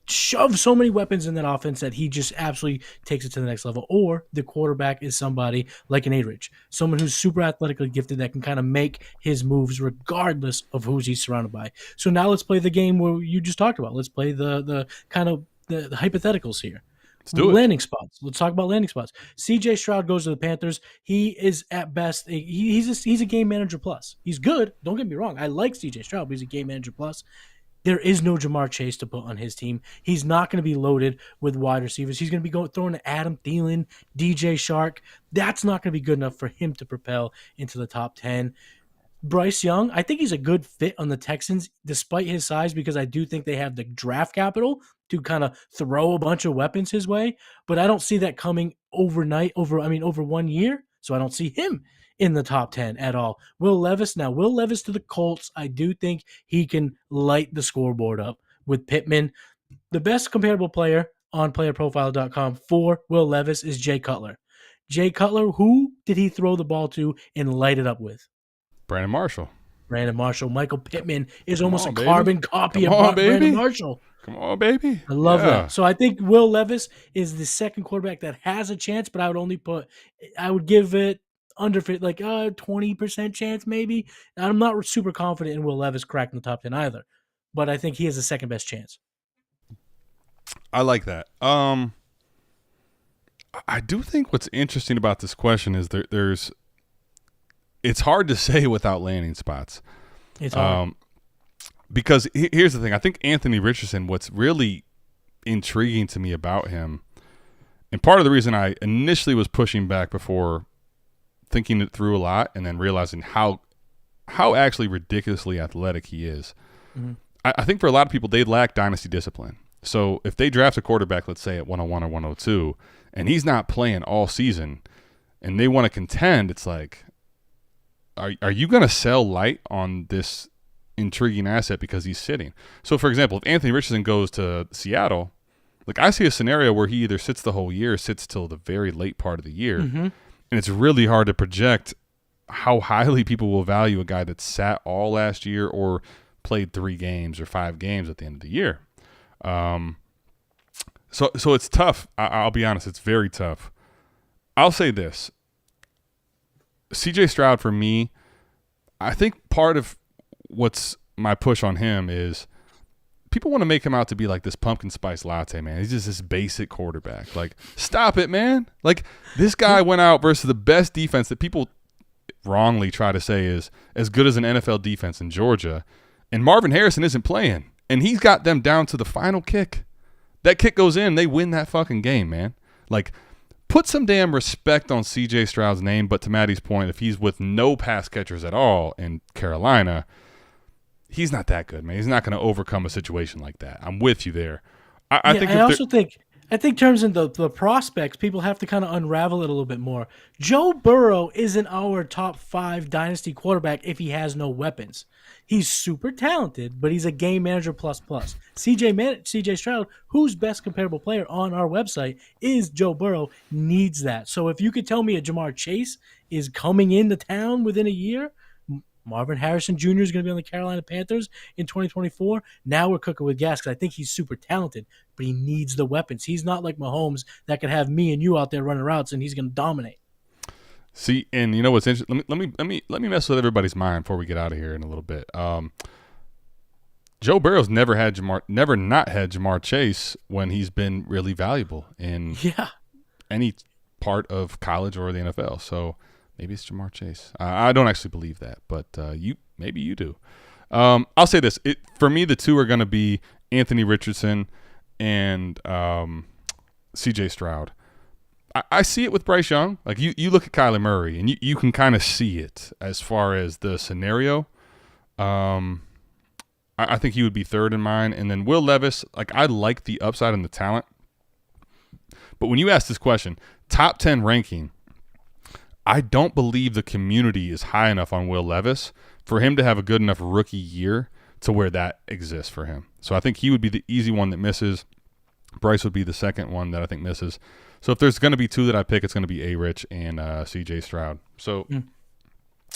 shove so many weapons in that offense that he just absolutely takes it to the next level. Or the quarterback is somebody like an ARich, someone who's super athletically gifted that can kind of make his moves regardless of who he's surrounded by. So now let's play the game where you just talked about. Let's play the kind of the hypotheticals here. Let's do it. Landing spots. Let's talk about landing spots. C.J. Stroud goes to the Panthers. He is at best he's a game manager plus. He's good. Don't get me wrong. I like C.J. Stroud, but he's a game manager plus. There is no Jamar Chase to put on his team. He's not going to be loaded with wide receivers. He's going to be throwing to Adam Thielen, DJ Shark. That's not going to be good enough for him to propel into the top 10. Bryce Young, I think he's a good fit on the Texans despite his size because I do think they have the draft capital to kind of throw a bunch of weapons his way, but I don't see that coming overnight over 1 year, so I don't see him in the top 10 at all. Will Levis to the Colts, I do think he can light the scoreboard up with Pittman. The best comparable player on playerprofile.com for Will Levis is Jay Cutler. Jay Cutler, who did he throw the ball to and light it up with? Brandon Marshall. Michael Pittman is almost a carbon copy of Brandon Marshall. Come on, baby. I love that. So I think Will Levis is the second quarterback that has a chance, but I would give it under 20% chance maybe. I'm not super confident in Will Levis cracking the top 10 either, but I think he has the second best chance. I like that. I do think what's interesting about this question is it's hard to say without landing spots. It's hard. Because here's the thing. I think Anthony Richardson, what's really intriguing to me about him, and part of the reason I initially was pushing back before thinking it through a lot and then realizing how actually ridiculously athletic he is, I think for a lot of people, they lack dynasty discipline. So if they draft a quarterback, let's say at 101 or 102, and he's not playing all season, and they want to contend, it's like, are you going to sell light on this intriguing asset because he's sitting? So, for example, if Anthony Richardson goes to Seattle, like I see a scenario where he either sits the whole year or sits till the very late part of the year, and it's really hard to project how highly people will value a guy that sat all last year or played 3 games or 5 games at the end of the year. So it's tough. I'll be honest, it's very tough. I'll say this. CJ Stroud, for me, I think part of what's my push on him is people want to make him out to be like this pumpkin spice latte, man. He's just this basic quarterback. Like, stop it, man. Like, this guy went out versus the best defense that people wrongly try to say is as good as an NFL defense in Georgia, and Marvin Harrison isn't playing. And he's got them down to the final kick. That kick goes in, they win that fucking game, man. Like, put some damn respect on C.J. Stroud's name, but to Matty's point, if he's with no pass catchers at all in Carolina, he's not that good, man. He's not going to overcome a situation like that. I'm with you there. I think in terms of the prospects, people have to kind of unravel it a little bit more. Joe Burrow isn't our top 5 dynasty quarterback if he has no weapons. He's super talented, but he's a game manager plus. CJ Stroud, whose best comparable player on our website is Joe Burrow, needs that. So if you could tell me a Jamar Chase is coming into town within a year, Marvin Harrison Jr. is going to be on the Carolina Panthers in 2024. Now we're cooking with gas because I think he's super talented, but he needs the weapons. He's not like Mahomes that could have me and you out there running routes and he's going to dominate. See, and you know what's interesting? Let me mess with everybody's mind before we get out of here in a little bit. Joe Burrow's never not had Jamar Chase when he's been really valuable in any part of college or the NFL. So maybe it's Jamar Chase. I don't actually believe that, but maybe you do. I'll say this: for me, the two are going to be Anthony Richardson and C.J. Stroud. I see it with Bryce Young. Like you look at Kyler Murray, and you can kind of see it as far as the scenario. I think he would be third in mine, and then Will Levis. Like I like the upside and the talent, but when you ask this question, top 10 ranking, I don't believe the community is high enough on Will Levis for him to have a good enough rookie year to where that exists for him. So I think he would be the easy one that misses. Bryce would be the second one that I think misses. So if there's going to be two that I pick, it's going to be ARich and CJ Stroud. So,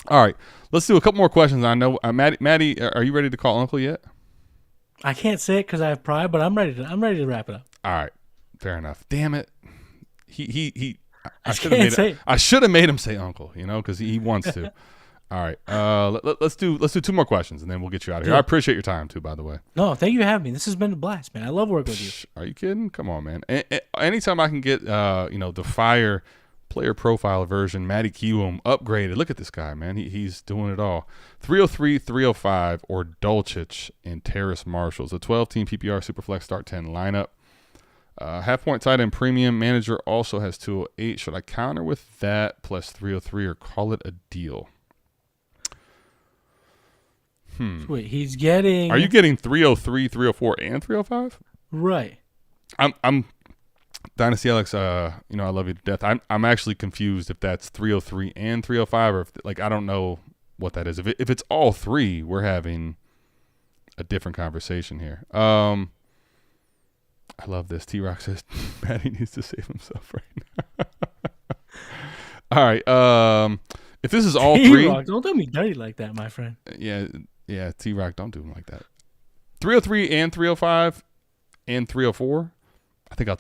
all right, let's do a couple more questions. I know, Matty, are you ready to call Uncle yet? I can't say it because I have pride, but I'm ready to wrap it up. All right, fair enough. Damn it, I should have made him say Uncle, because he wants to. All right, let's do 2 more questions and then we'll get you out of here. I appreciate your time too, by the way. No, thank you for having me. This has been a blast, man. I love working with you. Are you kidding? Come on, man. Anytime I can get the fire player profile version, Matty Kiwoom upgraded. Look at this guy, man. He's doing it all. 303, 305, or Dulcich and Terrace Marshalls. A 12-team PPR Superflex start 10 lineup. Half-point tight end premium manager also has 208. Should I counter with that plus 303 or call it a deal? Wait, he's getting... Are you getting 303, 304, and 305? Right. I'm Dynasty Alex, I love you to death. I'm actually confused if that's 303 and 305 or if, I don't know what that is. If it's all three, we're having a different conversation here. I love this. T-Rock says Matty needs to save himself right now. All right. If this is all T-Rock, don't do me dirty like that, my friend. Yeah, T-Rock, don't do him like that. 303 and 305 and 304. I think I'll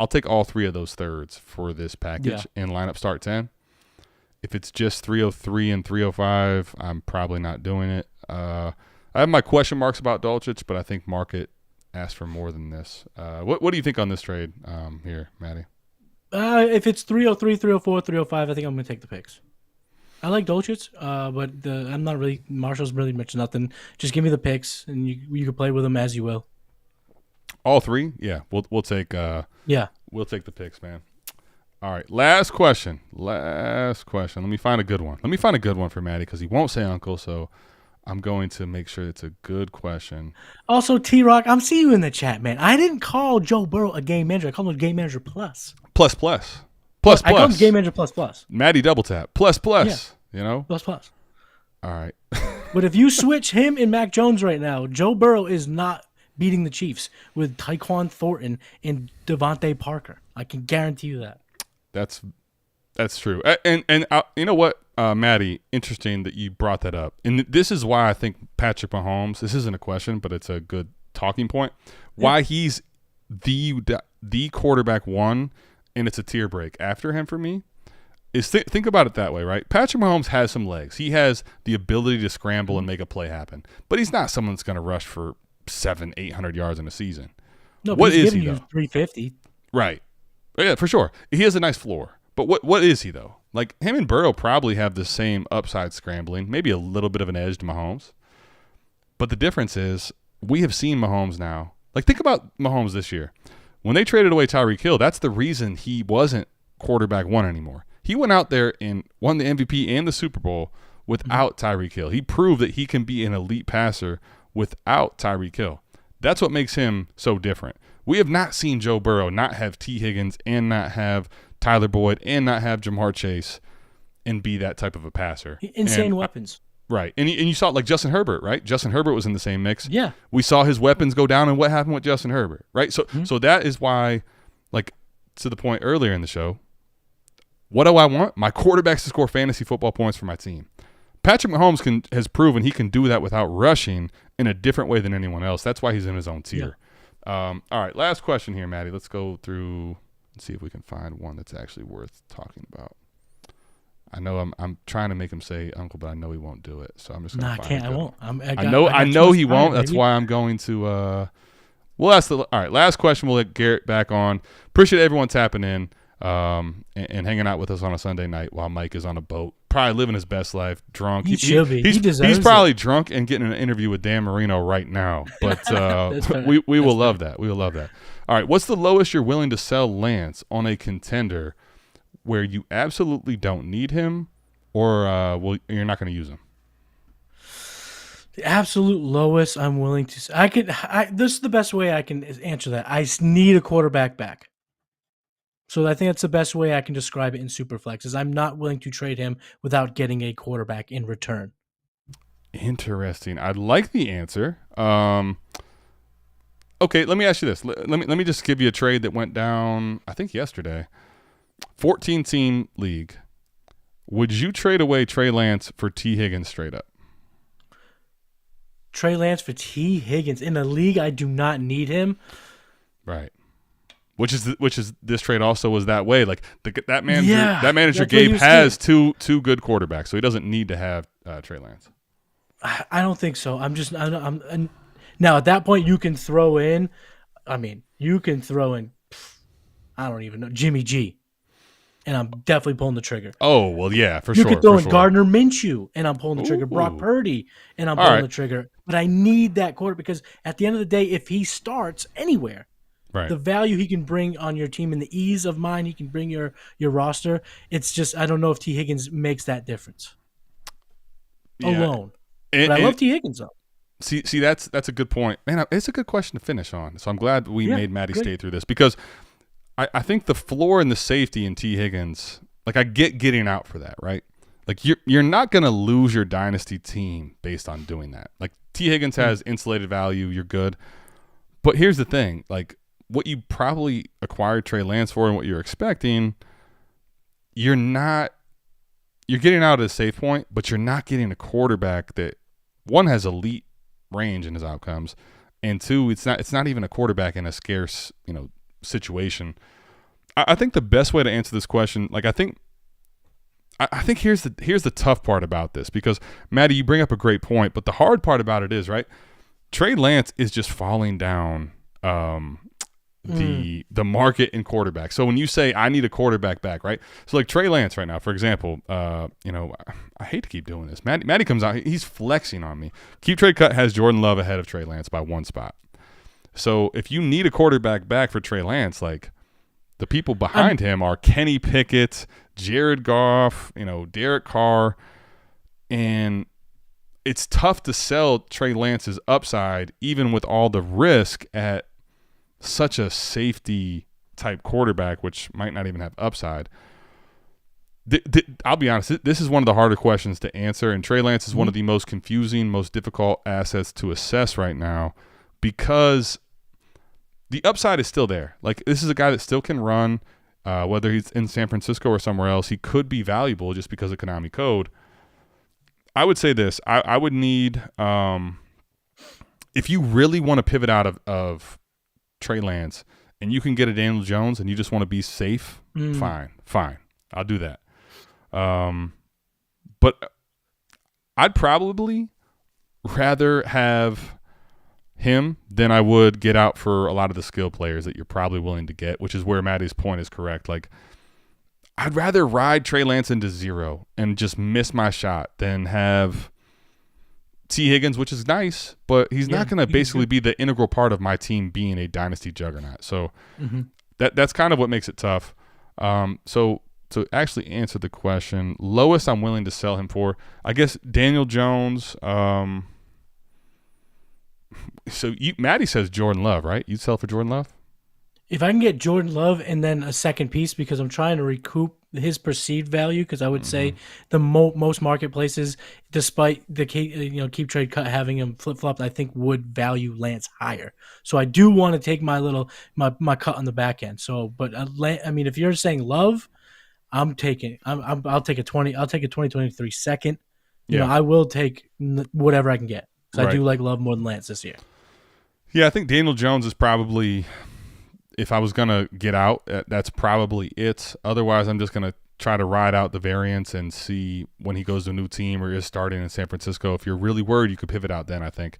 take all three of those thirds for this package and lineup start 10. If it's just 303 and 305, I'm probably not doing it. I have my question marks about Dulcich, but I think market asked for more than this. What do you think on this trade here, Matty? If it's 303, 304, 305, I think I'm going to take the picks. I like Dulcich, but I'm not really – Marshall's really much nothing. Just give me the picks, and you can play with them as you will. All three? Yeah, we'll take we'll take the picks, man. All right, last question. Let me find a good one. For Matty because he won't say uncle, so I'm going to make sure it's a good question. Also, T-Rock, I'm seeing you in the chat, man. I didn't call Joe Burrow a game manager. I called him a game manager plus. Plus. I called him game manager plus. Matty double tap. Plus. Yeah. You know? Plus. All right. But if you switch him and Mac Jones right now, Joe Burrow is not beating the Chiefs with Tyquan Thornton and Devontae Parker. I can guarantee you that. That's true. And you know what, Matty? Interesting that you brought that up. And this is why I think Patrick Mahomes. This isn't a question, but it's a good talking point. Why he's the quarterback one, and it's a tier break after him for me. Is think about it that way, right? Patrick Mahomes has some legs. He has the ability to scramble and make a play happen, but he's not someone that's going to rush for 700-800 yards in a season. No, what he's is giving he, you though? 350. Right. Yeah, for sure. He has a nice floor. But what is he, though? Like, him and Burrow probably have the same upside scrambling, maybe a little bit of an edge to Mahomes. But the difference is we have seen Mahomes now. Like, think about Mahomes this year. When they traded away Tyreek Hill, that's the reason he wasn't quarterback one anymore. He went out there and won the MVP and the Super Bowl without Tyreek Hill. He proved that he can be an elite passer without Tyreek Hill. That's what makes him so different. We have not seen Joe Burrow not have T. Higgins and not have Tyler Boyd and not have Jamar Chase and be that type of a passer. Insane weapons. Right. And you saw it like Justin Herbert, right? Justin Herbert was in the same mix. Yeah. We saw his weapons go down, and what happened with Justin Herbert, right? So that is why, like, to the point earlier in the show, what do I want? My quarterbacks to score fantasy football points for my team. Patrick Mahomes has proven he can do that without rushing in a different way than anyone else. That's why he's in his own tier. Yeah. All right, last question here, Matty. Let's go through and see if we can find one that's actually worth talking about. I know I'm trying to make him say uncle, but I know he won't do it. So I'm just going to find I won't. I know he won't. That's why I'm going to we'll ask all right, last question. We'll let Garrett back on. Appreciate everyone tapping in and hanging out with us on a Sunday night while Mike is on a boat, probably living his best life, drunk. He should be. He's probably drunk and getting an interview with Dan Marino right now. But we will love that. We will love that. All right, what's the lowest you're willing to sell Lance on a contender where you absolutely don't need him, or you're not going to use him? The absolute lowest I'm willing to. This is the best way I can answer that. I need a quarterback back. So I think that's the best way I can describe it in Superflex, is I'm not willing to trade him without getting a quarterback in return. Interesting. I like the answer. Okay, let me ask you this. Let me just give you a trade that went down, I think, yesterday. 14-team league. Would you trade away Trey Lance for T. Higgins straight up? Trey Lance for T. Higgins in a league I do not need him. Right. Which is this trade also was that way. Like that manager Gabe has two good quarterbacks, so he doesn't need to have Trey Lance. I don't think so. Now at that point you can throw in. I don't even know, Jimmy G, and I'm definitely pulling the trigger. Oh well, yeah, for sure. You could throw in Gardner Minshew, and I'm pulling the trigger. Brock Purdy, and I'm pulling the trigger. But I need that quarter, because at the end of the day, if he starts anywhere. Right. The value he can bring on your team and the ease of mind he can bring your roster, it's just, I don't know if T. Higgins makes that difference alone. But I love T. Higgins, though. See, that's a good point. Man, it's a good question to finish on. So I'm glad we made Matty stay through this, because I think the floor and the safety in T. Higgins, like I get getting out for that, right? Like you're not going to lose your dynasty team based on doing that. Like T. Higgins has insulated value. You're good. But here's the thing, like, what you probably acquired Trey Lance for and what you're expecting, you're getting out at a safe point, but you're not getting a quarterback that, one, has elite range in his outcomes, and two, it's not even a quarterback in a scarce, situation. I think the best way to answer this question, like I think here's the tough part about this, because Matty, you bring up a great point, but the hard part about it is, right, Trey Lance is just falling down the market in quarterback. So when you say I need a quarterback back, right? So like Trey Lance right now, for example, I hate to keep doing this. Matty comes out, he's flexing on me. Keep Trade Cut has Jordan Love ahead of Trey Lance by one spot. So if you need a quarterback back for Trey Lance, like the people behind him are Kenny Pickett, Jared Goff, Derek Carr, and it's tough to sell Trey Lance's upside, even with all the risk at such a safety type quarterback, which might not even have upside. I'll be honest, this is one of the harder questions to answer, and Trey Lance is one of the most confusing, most difficult assets to assess right now because the upside is still there. Like, this is a guy that still can run, whether he's in San Francisco or somewhere else. He could be valuable just because of Konami code. I would say this. I would need, if you really want to pivot out of Trey Lance and you can get a Daniel Jones and you just want to be safe, fine. I'll do that. But I'd probably rather have him than I would get out for a lot of the skill players that you're probably willing to get, which is where Matty's point is correct. Like, I'd rather ride Trey Lance into zero and just miss my shot than have T. Higgins, which is nice, but he's not going to basically be the integral part of my team being a dynasty juggernaut. So that's kind of what makes it tough. So to actually answer the question, lowest I'm willing to sell him for, I guess Daniel Jones. Matty says Jordan Love, right? You'd sell for Jordan Love? If I can get Jordan Love and then a second piece, because I'm trying to recoup his perceived value, because I would say the most marketplaces, despite the keep trade cut having him flip flopped, I think would value Lance higher. So I do want to take my cut on the back end. So, but I mean, if you're saying Love, I'll take a 2023 second. You know, I will take whatever I can get because I do like Love more than Lance this year. Yeah, I think Daniel Jones is probably, if I was going to get out, that's probably it. Otherwise, I'm just going to try to ride out the variance and see when he goes to a new team or is starting in San Francisco. If you're really worried, you could pivot out then, I think.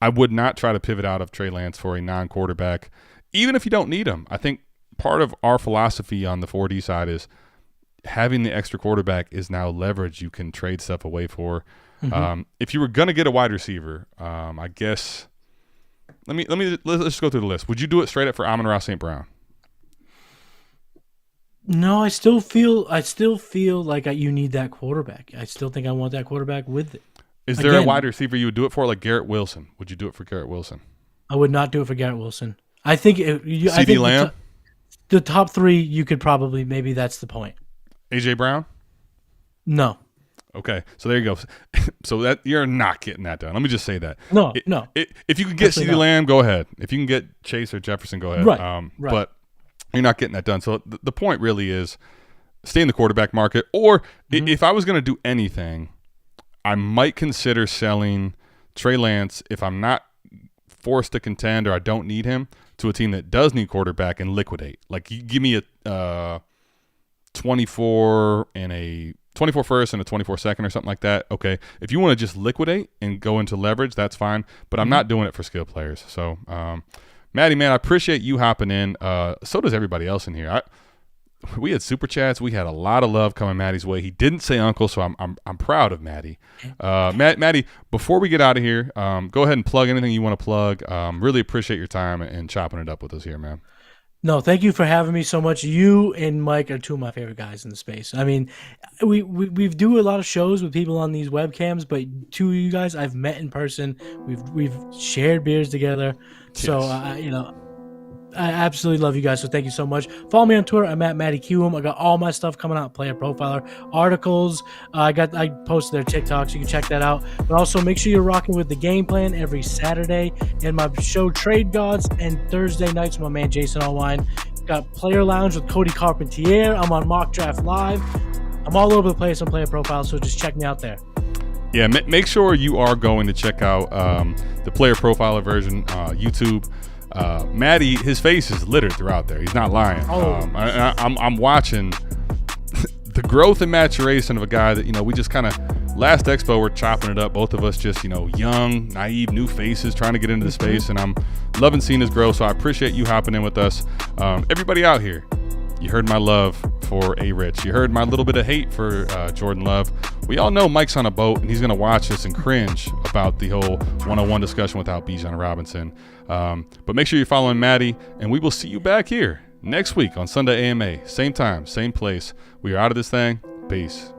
I would not try to pivot out of Trey Lance for a non-quarterback, even if you don't need him. I think part of our philosophy on the 4D side is having the extra quarterback is now leverage you can trade stuff away for. If you were going to get a wide receiver, I guess – let's just go through the list. Would you do it straight up for Amon-Ra St. Brown? No, I still feel like you need that quarterback. I still think I want that quarterback with it. Is there a wide receiver you would do it for, like Garrett Wilson? Would you do it for Garrett Wilson? I would not do it for Garrett Wilson. I think CeeDee Lamb? The top three, you could probably, maybe that's the point. A.J. Brown? No. Okay, so there you go. So that you're not getting that done. Let me just say that. No. If you could get CeeDee Lamb, go ahead. If you can get Chase or Jefferson, go ahead. Right. But you're not getting that done. So the point really is stay in the quarterback market. Or if I was going to do anything, I might consider selling Trey Lance if I'm not forced to contend or I don't need him to a team that does need quarterback and liquidate. Like, you give me a 24 and a 24 first and a 24 second or something like that. Okay. If you want to just liquidate and go into leverage, that's fine. But I'm not doing it for skill players. So, Matty, man, I appreciate you hopping in. So does everybody else in here. We had super chats. We had a lot of love coming Matty's way. He didn't say uncle, so I'm proud of Matty. Matty, before we get out of here, go ahead and plug anything you want to plug. Really appreciate your time and chopping it up with us here, man. No, thank you for having me so much. You and Mike are two of my favorite guys in the space. I mean, we do a lot of shows with people on these webcams, but two of you guys I've met in person. We've shared beers together. Yes. So I absolutely love you guys. So thank you so much. Follow me on Twitter. I'm at Matty Kiwoom. I got all my stuff coming out. Player Profiler articles. I posted their TikToks. You can check that out. But also make sure you're rocking with the game plan every Saturday and my show Trade Gods and Thursday nights with my man Jason Allwine. Got Player Lounge with Cody Carpentier. I'm on Mock Draft Live. I'm all over the place on Player Profile, so just check me out there. Yeah, make sure you are going to check out the Player Profiler version, YouTube. Matty, his face is littered throughout there. He's not lying. I'm watching the growth and maturation of a guy that, we just kind of, last expo, we're chopping it up. Both of us just, young, naive, new faces trying to get into the space, and I'm loving seeing his growth. So I appreciate you hopping in with us. Everybody out here, you heard my love for ARich. You heard my little bit of hate for Jordan Love. We all know Mike's on a boat, and he's going to watch this and cringe about the whole one-on-one discussion without Bijan Robinson. But make sure you're following Matty, and we will see you back here next week on Sunday AMA. Same time, same place. We are out of this thing. Peace.